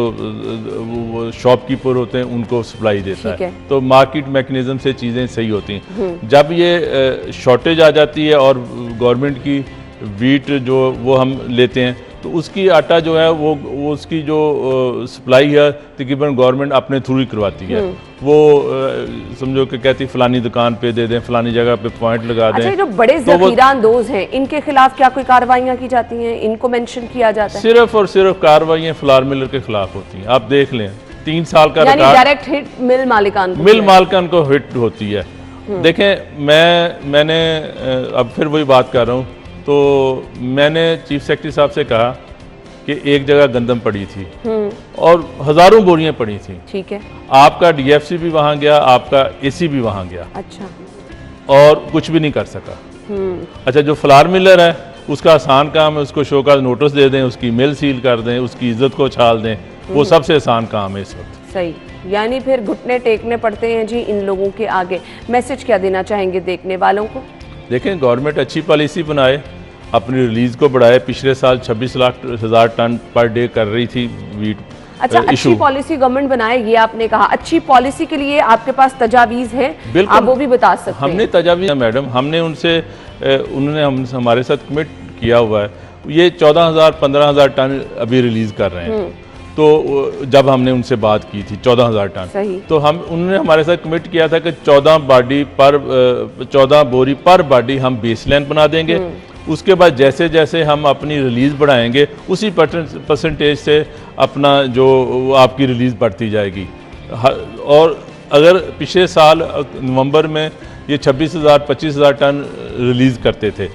शॉपकीपर होते हैं उनको सप्लाई देता है, तो मार्केट मैकेनिज्म से चीज़ें सही होती हैं। जब ये शॉर्टेज आ जाती है और गवर्नमेंट की वीट जो वो हम लेते हैं तो उसकी आटा जो है वो उसकी जो सप्लाई है तकरीबन गवर्नमेंट अपने थ्रू ही करवाती है। वो समझो कि कहती फलानी दुकान पे दे दें, फलानी जगह पे पॉइंट लगा दें। अच्छा, जो बड़े ज़ख़ीरांदोज हैं इनके खिलाफ क्या कोई कार्रवाइयाँ की जाती हैं, इनको मेंशन किया जाता है? सिर्फ और सिर्फ कार्रवाइयाँ फ्लावर मिलर के खिलाफ होती हैं। आप देख लें, 3 साल का यानी डायरेक्ट हिट मिल मालिकान को हिट होती है। देखें, मैंने अब फिर वही बात कर रहा हूँ, तो मैंने चीफ सेक्रेटरी साहब से कहा कि एक जगह गंदम पड़ी थी और हज़ारों बोरियां पड़ी थी। ठीक है। आपका डीएफसी भी वहाँ गया, आपका एसी भी वहाँ गया। अच्छा। और कुछ भी नहीं कर सका। अच्छा, जो फ्लावर मिलर है उसका आसान काम है, उसको शो का नोटिस दे दें, उसकी मिल सील कर दें, उसकी इज्जत को छाल दें, वो सबसे आसान काम है इस वक्त। सही, यानी फिर घुटने टेकने पड़ते हैं जी इन लोगों के आगे। मैसेज क्या देना चाहेंगे देखने वालों को? देखें, गवर्नमेंट अच्छी पॉलिसी बनाए, अपनी रिलीज को बढ़ाए। पिछले साल 26,00,000 टन पर डे कर रही थी वीट। अच्छा, अच्छी पॉलिसी गवर्नमेंट बनाए, ये आपने कहा। अच्छी पॉलिसी के लिए आपके पास तजावीज़ है, आप वो भी बता सकते हैं? हमने तजावीज़ मैडम, हमने उनसे उन्होंने हमारे साथ कमिट किया हुआ है। ये 14,000 15,000 टन अभी रिलीज कर रहे हैं। तो जब हमने उनसे बात की थी 14,000 टन, तो उन्होंने हमारे साथ कमिट किया था कि 14 बोरी पर बॉडी हम बेसलाइन बना देंगे। उसके बाद जैसे जैसे हम अपनी रिलीज़ बढ़ाएंगे उसी परसेंटेज से अपना जो आपकी रिलीज़ बढ़ती जाएगी। और अगर पिछले साल नवंबर में ये 26,000 25,000 टन रिलीज़ करते थे,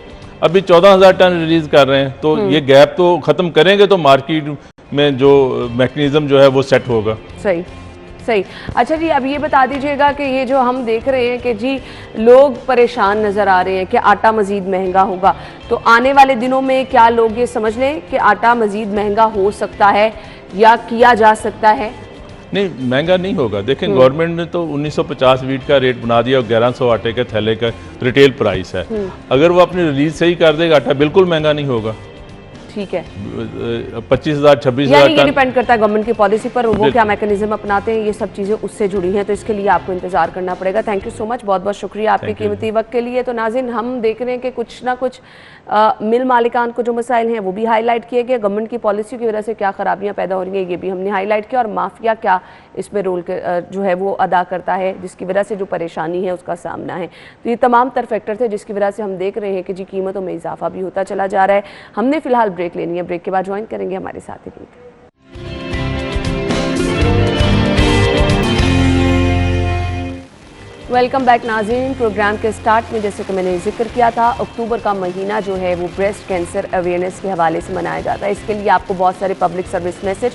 अभी 14,000 टन रिलीज़ कर रहे हैं, तो ये गैप तो ख़त्म करेंगे तो मार्केट में जो मैकेनिज़्म जो है वो सेट होगा। सही सही। अच्छा जी, अब ये बता दीजिएगा कि ये जो हम देख रहे हैं कि जी लोग परेशान नज़र आ रहे हैं कि आटा मज़ीद महंगा होगा, तो आने वाले दिनों में क्या लोग ये समझ लें कि आटा मज़ीद महंगा हो सकता है या किया जा सकता है? नहीं, महंगा नहीं होगा। देखें, गवर्नमेंट ने तो 1950 वीट का रेट बना दिया और 1100 आटे के थैले का रिटेल प्राइस है। अगर वो अपनी रिलीज सही कर देगा, आटा बिल्कुल महंगा नहीं होगा। ठीक है। 25,000 26,000 यानी ये डिपेंड करता है गवर्नमेंट की पॉलिसी पर, वो क्या मैकेनिज्म अपनाते हैं, ये सब चीज़ें उससे जुड़ी हैं, तो इसके लिए आपको इंतजार करना पड़ेगा। थैंक यू सो मच, बहुत बहुत शुक्रिया आपके कीमती वक्त के लिए। तो नाज़रीन, हम देख रहे हैं कि कुछ ना कुछ मिल मालिकान को जो मसाइल हैं वो भी हाईलाइट किए गए, गवर्नमेंट की पॉलिसी की वजह से क्या खराबियाँ पैदा हो रही हैं ये भी हमने हाईलाइट किया, और माफिया क्या इसमें रोल जो है वो अदा करता है, जिसकी वजह से जो परेशानी है उसका सामना है। तो ये तमाम तर फैक्टर थे जिसकी वजह से हम देख रहे हैं कि जी कीमतों में इजाफा भी होता चला जा रहा है। हमने फिलहाल ब्रेक लेनी है, ब्रेक के बाद ज्वाइन करेंगे हमारे साथ ही। वेलकम बैक नाज़रीन। प्रोग्राम के स्टार्ट में जैसे कि मैंने जिक्र किया था, अक्टूबर का महीना जो है वो ब्रेस्ट कैंसर अवेयरनेस के हवाले से मनाया जाता है। इसके लिए आपको बहुत सारे पब्लिक सर्विस मैसेज,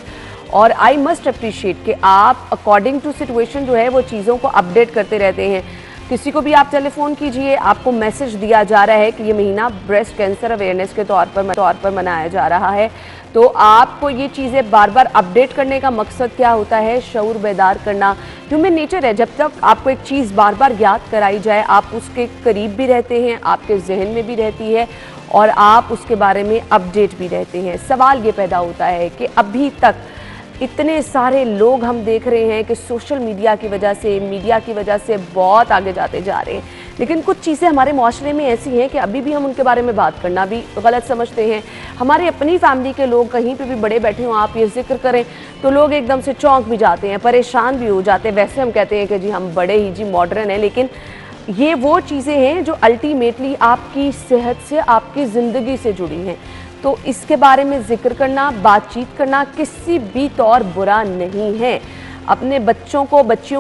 और आई मस्ट अप्रिशिएट कि आप अकॉर्डिंग टू सिचुएशन जो है वो चीज़ों को अपडेट करते रहते हैं। किसी को भी आप टेलीफोन कीजिए, आपको मैसेज दिया जा रहा है कि ये महीना ब्रेस्ट कैंसर अवेयरनेस के तौर पर मनाया जा रहा है। तो आपको ये चीज़ें बार बार अपडेट करने का मकसद क्या होता है? शऊर बेदार करना। ह्यूमन नेचर है, जब तक आपको एक चीज़ बार बार याद कराई जाए आप उसके करीब भी रहते हैं, आपके जहन में भी रहती है और आप उसके बारे में अपडेट भी रहते हैं। सवाल ये पैदा होता है कि अभी तक इतने सारे लोग हम देख रहे हैं कि सोशल मीडिया की वजह से, मीडिया की वजह से बहुत आगे जाते जा रहे हैं, लेकिन कुछ चीज़ें हमारे माशरे में ऐसी हैं कि अभी भी हम उनके बारे में बात करना भी गलत समझते हैं। हमारे अपनी फैमिली के लोग कहीं पे भी बड़े बैठे हों, आप ये जिक्र करें तो लोग एकदम से चौंक भी जाते हैं, परेशान भी हो जाते हैं। वैसे हम कहते हैं कि जी हम बड़े ही जी मॉडर्न हैं, लेकिन ये वो चीज़ें हैं जो अल्टीमेटली आपकी सेहत से, आपकी ज़िंदगी से जुड़ी हैं। तो इसके बारे में जिक्र करना, बातचीत करना किसी भी तौर बुरा नहीं है। अपने बच्चियों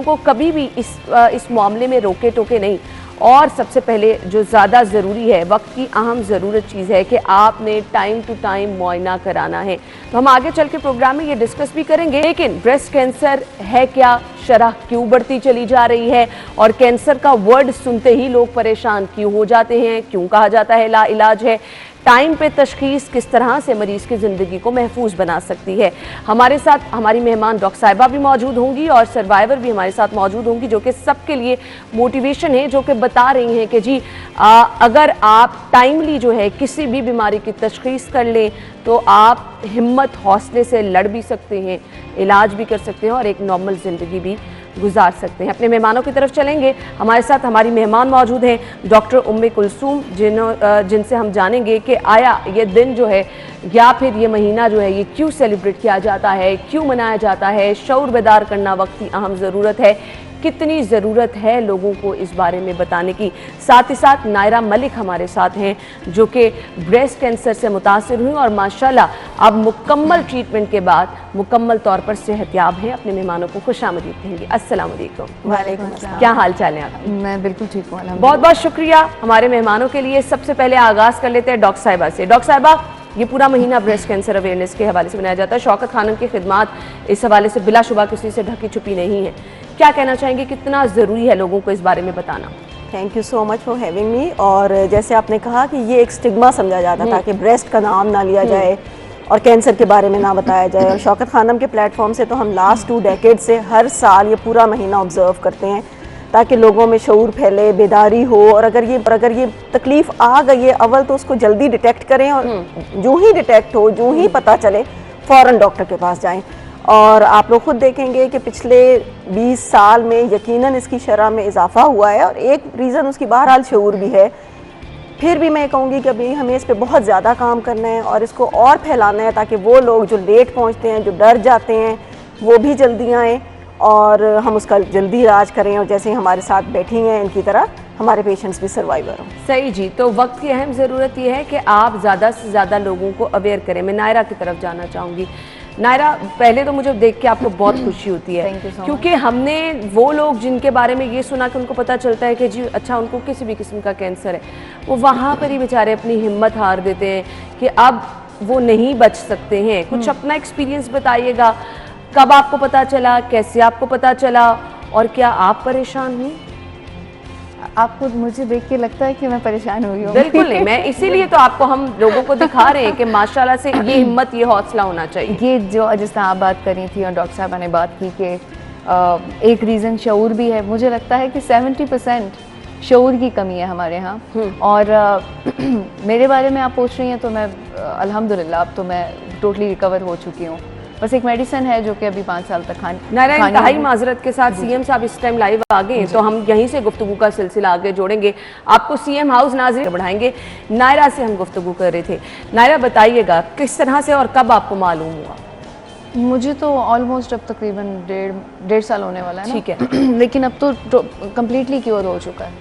को कभी भी इस मामले में रोके टोके नहीं। और सबसे पहले जो ज़्यादा ज़रूरी है, वक्त की अहम ज़रूरत चीज़ है कि आपने टाइम टू टाइम मुआयना कराना है। तो हम आगे चल के प्रोग्राम में ये डिस्कस भी करेंगे, लेकिन ब्रेस्ट कैंसर है क्या, शरह क्यों बढ़ती चली जा रही है, और कैंसर का वर्ड सुनते ही लोग परेशान क्यों हो जाते हैं, क्यों कहा जाता है ला इलाज है, टाइम पे तशखीस किस तरह से मरीज़ की ज़िंदगी को महफूज बना सकती है। हमारे साथ हमारी मेहमान डॉक्टर साहिबा भी मौजूद होंगी और सर्वाइवर भी हमारे साथ मौजूद होंगी, जो कि सबके लिए मोटिवेशन है, जो कि बता रही हैं कि जी अगर आप टाइमली जो है किसी भी बीमारी की तशखीस कर लें तो आप हिम्मत हौसले से लड़ भी सकते हैं, इलाज भी कर सकते हैं और एक नॉर्मल ज़िंदगी भी गुजार सकते हैं। अपने मेहमानों की तरफ चलेंगे। हमारे साथ हमारी मेहमान मौजूद हैं डॉक्टर उम्मे कुलसूम, जिनसे हम जानेंगे कि आया ये दिन जो है या फिर ये महीना जो है ये क्यों सेलिब्रेट किया जाता है, क्यों मनाया जाता है। शऊर बेदार करना वक्त की अहम ज़रूरत है। कितनी ज़रूरत है लोगों को इस बारे में बताने की। साथ ही साथ नायरा मलिक हमारे साथ हैं जो कि ब्रेस्ट कैंसर से मुतासिर हुई और माशाल्लाह अब मुकम्मल ट्रीटमेंट के बाद मुकम्मल तौर पर सेहतयाब हैं। अपने मेहमानों को खुशामदीद कहेंगे। अस्सलाम वालेकुम। वालेकुम अस्सलाम। क्या हाल चाल है आपके? मैं बिल्कुल ठीक हूँ अल्हम्दुलिल्लाह। बहुत बहुत शुक्रिया हमारे मेहमानों के लिए। सबसे पहले आगाज़ कर लेते हैं डॉक्टर साहिबा से। डॉक्टर साहिबा, ये पूरा महीना ब्रेस्ट कैंसर अवेयरनेस के हवाले से मनाया जाता है। शौकत खानम की खिदमात इस हवाले से बिलाशुबा किसी से ढकी छुपी नहीं है। क्या कहना चाहेंगे, कितना ज़रूरी है लोगों को इस बारे में बताना? Thank you so much for having me. और जैसे आपने कहा कि ये एक स्टिग्मा समझा जाता था कि ब्रेस्ट का नाम ना लिया जाए और कैंसर के बारे में ना बताया जाए। और शौकत खानम के प्लेटफॉर्म से तो हम लास्ट 2 डेकेड से हर साल ये पूरा महीना ऑब्जर्व करते हैं ताकि लोगों में शऊर फैले, बेदारी हो। और अगर ये तकलीफ़ आ गई है अव्वल तो उसको जल्दी डिटेक्ट करें और जो ही डिटेक्ट हो, जो ही पता चले, फ़ौरन डॉक्टर के पास जाएं। और आप लोग खुद देखेंगे कि पिछले 20 साल में यकीनन इसकी शरह में इजाफा हुआ है और एक रीज़न उसकी बहरहाल शऊर भी है। फिर भी मैं कहूँगी कि अभी हमें इस पे बहुत ज़्यादा काम करना है और इसको और फैलाना है ताकि वो लोग जो लेट पहुँचते हैं, जो डर जाते हैं, वो भी जल्दी आएँ और हम उसका जल्दी इलाज करें और जैसे ही हमारे साथ बैठी हैं इनकी तरह हमारे पेशेंट्स भी सर्वाइवर हों। सही जी। तो वक्त की अहम ज़रूरत यह है कि आप ज़्यादा से ज़्यादा लोगों को अवेयर करें। मैं नायरा की तरफ जाना चाहूँगी। नायरा, पहले तो मुझे देख के आपको बहुत खुशी होती है Thank you so क्योंकि हमने वो लोग जिनके बारे में ये सुना कि उनको पता चलता है कि जी अच्छा उनको किसी भी किस्म का कैंसर है, वो वहाँ पर ही बेचारे अपनी हिम्मत हार देते हैं कि अब वो नहीं बच सकते हैं। कुछ अपना एक्सपीरियंस बताइएगा, कब आपको पता चला, कैसे आपको पता चला और क्या आप परेशान हुई? आपको मुझे देख के लगता है कि मैं परेशान हुई हूँ? बिल्कुल नहीं, मैं इसीलिए तो आपको हम लोगों को दिखा रहे हैं कि माशाल्लाह से ये हिम्मत, ये हौसला होना चाहिए। ये जो जिस तरह आप बात कर रही थी और डॉक्टर साहबा ने बात की कि एक रीज़न शऊर भी है। मुझे लगता है कि 70% शऊर की कमी है हमारे यहाँ। और मेरे बारे में आप पूछ रही हैं तो मैं अल्हम्दुलिल्लाह अब तो मैं टोटली रिकवर हो चुकी हूँ। बस एक मेडिसिन है जो कि अभी 5 साल तक नायरा, इंतहाई माजरत के साथ सीएम साहब इस टाइम लाइव आ गए तो हम यहीं से गुफ्तगू का सिलसिला आगे जोड़ेंगे, आपको सीएम हाउस नाज़रीन बढ़ाएंगे। नायरा से हम गुफ्तगू कर रहे थे। नायरा, बताइएगा किस तरह से और कब आपको मालूम हुआ? मुझे तो ऑलमोस्ट अब तकरीबन डेढ़ साल होने वाला है ना। ठीक है। लेकिन अब तो कम्प्लीटली क्योर हो चुका है।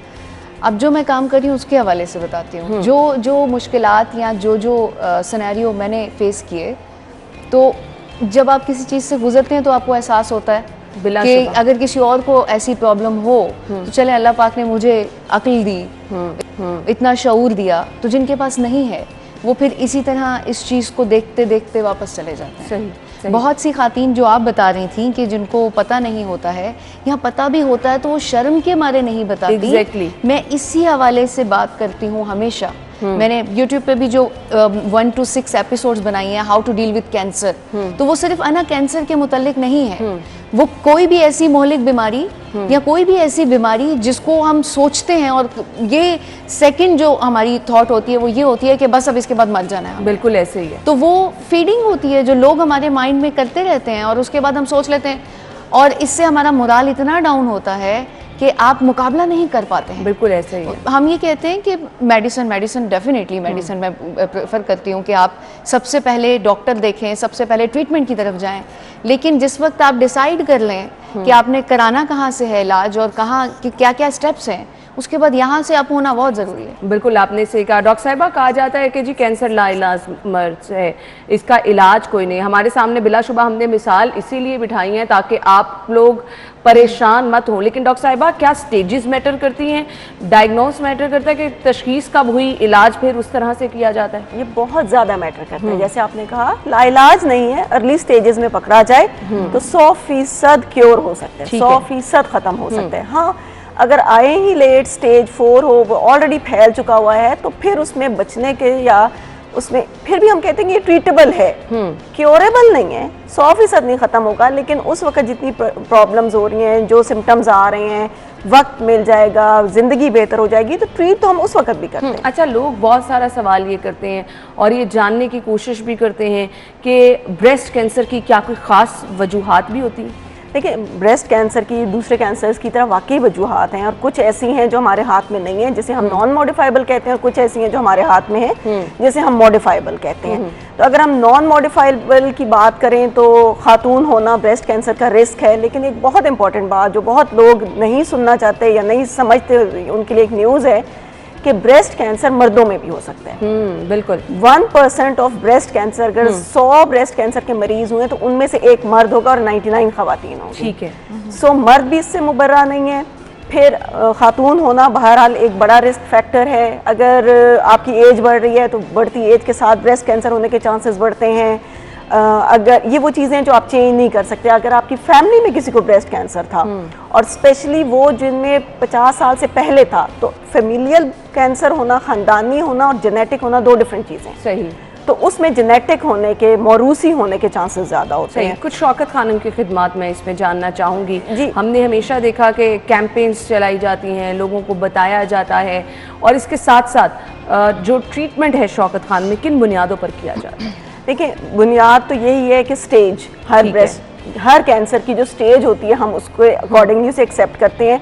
अब जो मैं काम कर रही हूँ उसके हवाले से बताती हूँ। जो मुश्किलात या जो सिनेरियो मैंने फेस किए, तो जब आप किसी चीज़ से गुजरते हैं तो आपको एहसास होता है कि अगर किसी और को ऐसी प्रॉब्लम हो तो चले अल्लाह पाक ने मुझे अक्ल दी, इतना शऊर दिया, तो जिनके पास नहीं है वो फिर इसी तरह इस चीज़ को देखते देखते वापस चले जाते हैं। सही। बहुत सी खातीन जो आप बता रही थी कि जिनको पता नहीं होता है या पता भी होता है तो वो शर्म के मारे नहीं बताती। Exactly. मैं इसी हवाले से बात करती हूँ हमेशा। मैंने YouTube पे भी जो 1 to 6 एपिसोड्स बनाई हैं how to deal with cancer, तो वो सिर्फ अना कैंसर के मुतालिक नहीं है। वो कोई भी ऐसी मोहलिक बीमारी या कोई भी ऐसी बीमारी जिसको हम सोचते हैं और ये सेकंड जो हमारी थॉट होती है वो ये होती है कि बस अब इसके बाद मर जाना है। बिल्कुल ऐसे ही है। तो वो फीडिंग होती है जो लोग हमारे माइंड में करते रहते हैं और उसके बाद हम सोच लेते हैं और इससे हमारा मोराल इतना डाउन होता है कि आप मुकाबला नहीं कर पाते हैं। बिल्कुल ऐसे ही है। हम ये कहते हैं कि मेडिसिन डेफिनेटली मेडिसिन मैं प्रेफर करती हूँ कि आप सबसे पहले डॉक्टर देखें, सबसे पहले ट्रीटमेंट की तरफ जाएं। लेकिन जिस वक्त आप डिसाइड कर लें कि आपने कराना कहाँ से है इलाज और कहाँ कि क्या क्या स्टेप्स हैं, उसके बाद यहाँ से आप होना बहुत ज़रूरी है। बिल्कुल आपने सही कहा। डॉक्टर साहिबा, कहा जाता है कि जी कैंसर लाइलाज मर्ज है, इसका इलाज कोई नहीं। हमारे सामने बिलाशुबा हमने मिसाल इसीलिए बिठाई है ताकि आप लोग परेशान मत हो। लेकिन डॉक्टर साहिबा, क्या स्टेजेस मैटर करती हैं, डायग्नोस मैटर करता है कि तशखीस कब हुई, इलाज फिर उस तरह से किया जाता है? ये बहुत ज़्यादा मैटर करता है। जैसे आपने कहा लाइलाज नहीं है, अर्ली स्टेजेस में पकड़ा जाए तो 100% क्योर हो सकता है, 100% ख़त्म हो सकता है। हाँ, अगर आए ही लेट स्टेज 4 हो, वो ऑलरेडी फैल चुका हुआ है, तो फिर उसमें बचने के या उसमें फिर भी हम कहते हैं कि ये ट्रीटेबल है, क्योरेबल नहीं है, 100% नहीं ख़त्म होगा। लेकिन उस वक्त जितनी प्रॉब्लम्स हो रही हैं, जो सिम्टम्स आ रहे हैं, वक्त मिल जाएगा, ज़िंदगी बेहतर हो जाएगी, तो ट्रीट तो हम उस वक्त भी करते हैं। अच्छा, लोग बहुत सारा सवाल ये करते हैं और ये जानने की कोशिश भी करते हैं कि ब्रेस्ट कैंसर की क्या कोई ख़ास वजूहात भी होती है? देखिए, ब्रेस्ट कैंसर की दूसरे कैंसर्स की तरह वाकई वजूहात हैं, और कुछ ऐसी हैं जो हमारे हाथ में नहीं है, जिसे हम नॉन मॉडिफाइबल कहते हैं, और कुछ ऐसी हैं जो हमारे हाथ में है, जिसे हम मॉडिफाइबल कहते हैं। तो अगर हम नॉन मॉडिफाइबल की बात करें तो खातून होना ब्रेस्ट कैंसर का रिस्क है, लेकिन एक बहुत इंपॉर्टेंट बात जो बहुत लोग नहीं सुनना चाहते या नहीं समझते, उनके लिए एक न्यूज़ है कि ब्रेस्ट कैंसर मर्दों में भी हो सकता है। बिल्कुल। 1% ऑफ ब्रेस्ट कैंसर, अगर 100 ब्रेस्ट कैंसर के मरीज हुए तो उनमें से एक मर्द होगा और 99 खवातीन होंगी। ठीक है। सो मर्द भी इससे मुबर्रा नहीं है। फिर खातून होना बहरहाल एक बड़ा रिस्क फैक्टर है। अगर आपकी एज बढ़ रही है तो बढ़ती एज के साथ ब्रेस्ट कैंसर होने के चांसेस बढ़ते हैं। अगर ये वो चीज़ें जो आप चेंज नहीं कर सकते, अगर आपकी फैमिली में किसी को ब्रेस्ट कैंसर था और स्पेशली वो जिनमें 50 साल से पहले था, तो फेमिलियल कैंसर होना, ख़ानदानी होना और जेनेटिक होना दो डिफरेंट चीज़ें। सही। तो उसमें जेनेटिक होने के, मौरूसी होने के चांसेस ज़्यादा होते हैं। कुछ शौकत खानम की खिदमत मैं इसमें जानना चाहूँगी जी। हमने हमेशा देखा कि कैंपेन्स चलाई जाती हैं, लोगों को बताया जाता है, और इसके साथ साथ जो ट्रीटमेंट है शौकत खान में किन बुनियादों पर किया जाता है? देखिए, बुनियाद तो यही है कि स्टेज, हर कैंसर की जो स्टेज होती है हम उसको अकॉर्डिंगली से एक्सेप्ट करते हैं।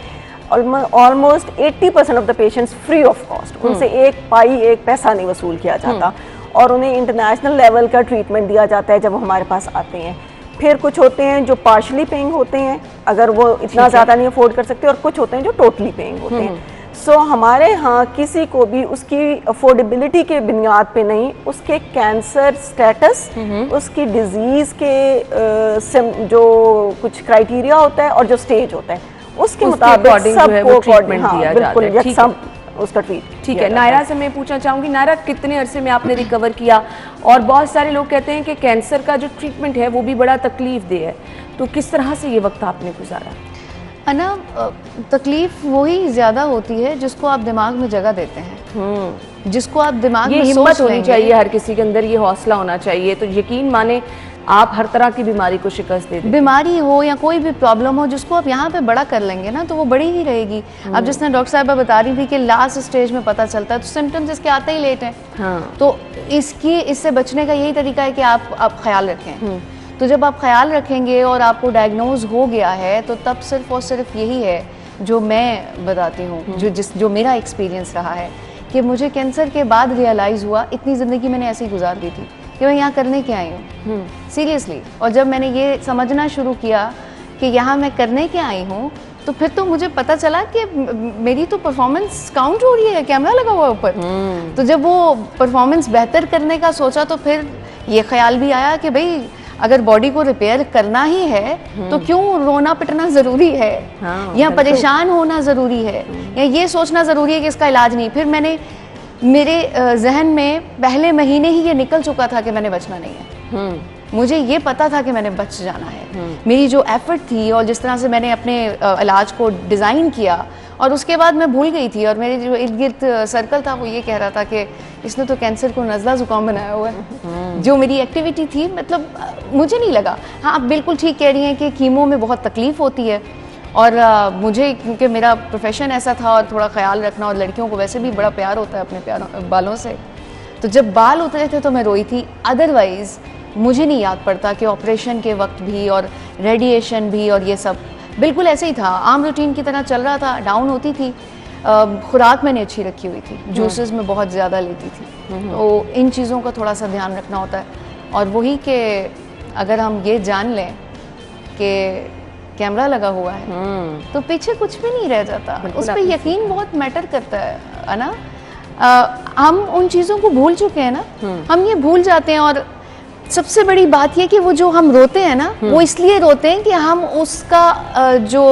Almost 80% of the patients free of cost, उनसे एक पाई एक पैसा नहीं वसूल किया जाता, और उन्हें इंटरनेशनल लेवल का ट्रीटमेंट दिया जाता है जब वो हमारे पास आते हैं। फिर कुछ होते हैं जो पार्शली पेइंग होते हैं, अगर वो इतना ज़्यादा नहीं अफोर्ड कर सकते, और कुछ होते हैं जो टोटली पेइंग होते हैं। सो हमारे यहाँ किसी को भी उसकी अफोर्डेबिलिटी के बुनियाद पे नहीं, उसके कैंसर स्टेटस, उसकी डिजीज़ के जो कुछ क्राइटेरिया होता है और जो स्टेज होता है उसके मुताबिक सबको ट्रीटमेंट दिया जाता है। ठीक है, उसका ट्रीट। ठीक है। नायरा से मैं पूछना चाहूँगी, नायरा कितने अरसे में आपने रिकवर किया? और बहुत सारे लोग कहते हैं कि कैंसर का जो ट्रीटमेंट है वो भी बड़ा तकलीफ दे है, तो किस तरह से ये वक्त आपने गुजारा? ना तकलीफ वही ज़्यादा होती है जिसको आप दिमाग में जगह देते हैं, जिसको आप दिमाग में हिम्मत होनी चाहिए, हर किसी के अंदर ये हौसला होना चाहिए। तो यकीन माने आप हर तरह की बीमारी को शिकस्त दे दें, बीमारी हो या कोई भी प्रॉब्लम हो, जिसको आप यहाँ पे बड़ा कर लेंगे ना तो वो बड़ी ही रहेगी। अब जिसने डॉक्टर साहबा बता रही थी कि लास्ट स्टेज में पता चलता है, तो सिम्टम्स इसके आते ही लेट हैं। तो इससे बचने का यही तरीका है कि आप ख्याल रखें। तो जब आप ख्याल रखेंगे और आपको डायग्नोज हो गया है, तो तब सिर्फ और सिर्फ यही है जो मैं बताती हूँ, जो मेरा एक्सपीरियंस रहा है, कि मुझे कैंसर के बाद रियलाइज़ हुआ इतनी ज़िंदगी मैंने ऐसे ही गुजार दी थी कि मैं यहाँ करने के आई हूँ, सीरियसली। और जब मैंने ये समझना शुरू किया कि यहाँ मैं करने के आई हूँ, तो फिर तो मुझे पता चला कि मेरी तो परफॉर्मेंस काउंट हो रही है, कैमरा लगा हुआ है ऊपर। तो जब वो परफॉर्मेंस बेहतर करने का सोचा, तो फिर ये ख्याल भी आया कि भाई अगर बॉडी को रिपेयर करना ही है तो क्यों रोना पिटना ज़रूरी है, या परेशान होना ज़रूरी है, या ये सोचना ज़रूरी है कि इसका इलाज नहीं। फिर मेरे जहन में पहले महीने ही ये निकल चुका था कि मैंने बचना नहीं है। मुझे ये पता था कि मैंने बच जाना है। मेरी जो एफर्ट थी और जिस तरह से मैंने अपने इलाज को डिज़ाइन किया, और उसके बाद मैं भूल गई थी, और मेरे जो इर्द गिर्द सर्कल था वो ये कह रहा था कि इसने तो कैंसर को नज़ला ज़ुकाम बनाया हुआ है। जो मेरी एक्टिविटी थी, मतलब मुझे नहीं लगा। हाँ, आप बिल्कुल ठीक कह रही हैं कि कीमो में बहुत तकलीफ़ होती है, और मुझे क्योंकि मेरा प्रोफेशन ऐसा था, और थोड़ा ख्याल रखना, और लड़कियों को वैसे भी बड़ा प्यार होता है अपने बालों से, तो जब बाल उतरे थे तो मैं रोई थी। अदरवाइज़ मुझे नहीं याद पड़ता कि ऑपरेशन के वक्त भी और रेडिएशन भी और ये सब बिल्कुल ऐसे ही था, आम रूटीन की तरह चल रहा था। डाउन होती थी, खुराक मैंने अच्छी रखी हुई थी, जूसेस में बहुत ज़्यादा लेती थी, तो इन चीज़ों का थोड़ा सा ध्यान रखना होता है। और वही कि अगर हम ये जान लें कि कैमरा लगा हुआ है तो पीछे कुछ भी नहीं रह जाता, उस पर यकीन बहुत मैटर करता है ना। हम उन चीज़ों को भूल चुके हैं ना, हम ये भूल जाते हैं। और सबसे बड़ी बात ये कि वो जो हम रोते हैं ना, वो इसलिए रोते हैं कि हम उसका जो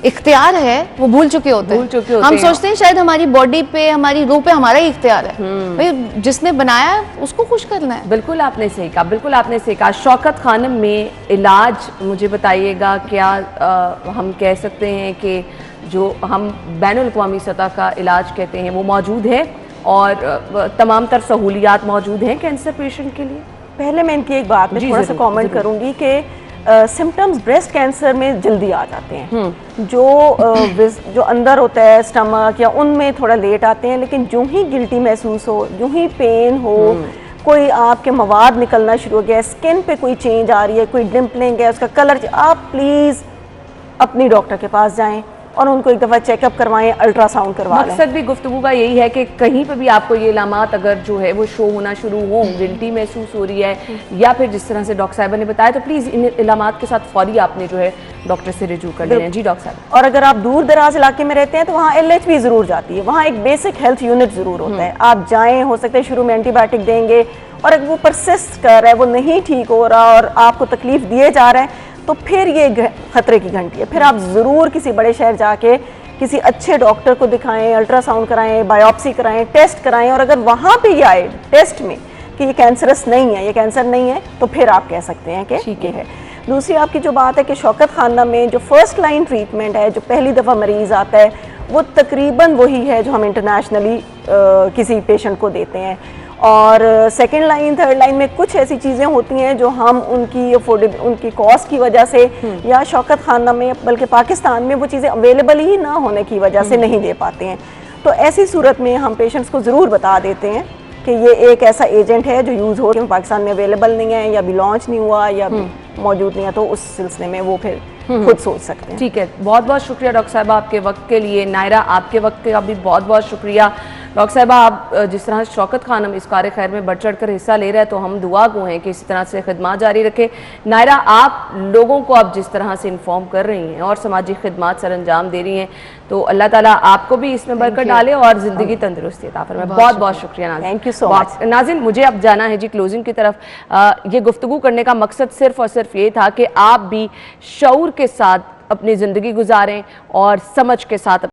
इख्तियार है वो भूल चुके होते हैं। हम सोचते हैं शायद हमारी बॉडी पे, हमारी रूह पे हमारा ही इख्तियार है। भाई जिसने बनाया है उसको खुश करना है। बिल्कुल आपने सही कहा, बिल्कुल आपने सही कहा। शौकत खानम में इलाज मुझे बताइएगा, क्या हम कह सकते हैं कि जो हम बैनुल-अक़वामी सतह का इलाज कहते हैं वो मौजूद है, और तमाम तर सहूलियात मौजूद हैं कैंसर पेशेंट के लिए? पहले मैं इनकी एक बात में थोड़ा सा कमेंट करूंगी कि सिम्टम्स ब्रेस्ट कैंसर में जल्दी आ जाते हैं। जो अंदर होता है स्टमक या उनमें थोड़ा लेट आते हैं, लेकिन जो ही गिल्टी महसूस हो, जो ही पेन हो, कोई आपके मवाद निकलना शुरू हो गया है, स्किन पे कोई चेंज आ रही है, कोई डिम्पलिंग है, उसका कलर, आप प्लीज़ अपनी डॉक्टर के पास जाएं और उनको एक दफ़ा चेकअप करवाएं, अल्ट्रासाउंड करवा लें। मकसद भी गुफ्तगू का यही है कि कहीं पे भी आपको ये इलामात अगर जो है वो शो होना शुरू हो, गिल्टी महसूस हो रही है या फिर जिस तरह से डॉक्टर साहिबा ने बताया, तो प्लीज़ इन इलामात के साथ फौरी आपने जो है डॉक्टर से रिजू कर लेना है। जी डॉक्टर साहब। और अगर आप दूर दराज इलाके में रहते हैं तो वहाँ LHB ज़रूर जाती है, वहाँ एक बेसिक हेल्थ यूनिट ज़रूर होता है। आप जाएँ, हो सकता है शुरू में एंटीबायोटिक देंगे और अगर वो परसिस्ट कर रहा है, वो नहीं ठीक हो रहा और आपको तकलीफ दिए जा रहा है, तो फिर ये खतरे की घंटी है। फिर आप ज़रूर किसी बड़े शहर जाके किसी अच्छे डॉक्टर को दिखाएं, अल्ट्रासाउंड कराएं, बायोप्सी कराएं, टेस्ट कराएं, और अगर वहाँ पे ये आए टेस्ट में कि ये कैंसरस नहीं है, ये कैंसर नहीं है, तो फिर आप कह सकते हैं कि ठीक है। दूसरी आपकी जो बात है कि शौकत खानम में जो फर्स्ट लाइन ट्रीटमेंट है, जो पहली दफ़ा मरीज़ आता है, वो तकरीबन वही है जो हम इंटरनेशनली किसी पेशेंट को देते हैं। और सेकेंड लाइन, थर्ड लाइन में कुछ ऐसी चीज़ें होती हैं जो हम उनकी कॉस्ट की वजह से या शौकत खानम में, बल्कि पाकिस्तान में वो चीज़ें अवेलेबल ही ना होने की वजह से नहीं दे पाते हैं। तो ऐसी सूरत में हम पेशेंट्स को ज़रूर बता देते हैं कि ये एक ऐसा एजेंट है जो यूज़ हो, पाकिस्तान में अवेलेबल नहीं है या भी लॉन्च नहीं हुआ या मौजूद नहीं है, तो उस सिलसिले में वो फिर खुद सोच सकते हैं। ठीक है, बहुत बहुत शुक्रिया डॉक्टर साहिबा आपके वक्त के लिए। नायरा, आपके वक्त का भी बहुत बहुत शुक्रिया। डॉक्टर साहिबा, आप जिस तरह शौकत खानम इस कार खैर में बढ़ चढ़ कर हिस्सा ले रहे हैं, तो हम दुआ गो हैं कि इसी तरह से खिदमत जारी रखें। नायरा, आप लोगों को आप जिस तरह से इन्फॉर्म कर रही हैं और समाजी खिदमत सर अंजाम दे रही हैं, तो अल्लाह ताला आपको भी इसमें बरकत डाले और ज़िंदगी तंदुरुस्ती अता फरमाए। बहुत बहुत शुक्रिया Nazin. Thank you so much. Nazin, मुझे अब जाना है जी क्लोजिंग की तरफ। ये गुफ्तगू करने का मकसद सिर्फ और सिर्फ ये था कि आप भी शऊर के साथ अपनी ज़िंदगी गुजारें और समझ के साथ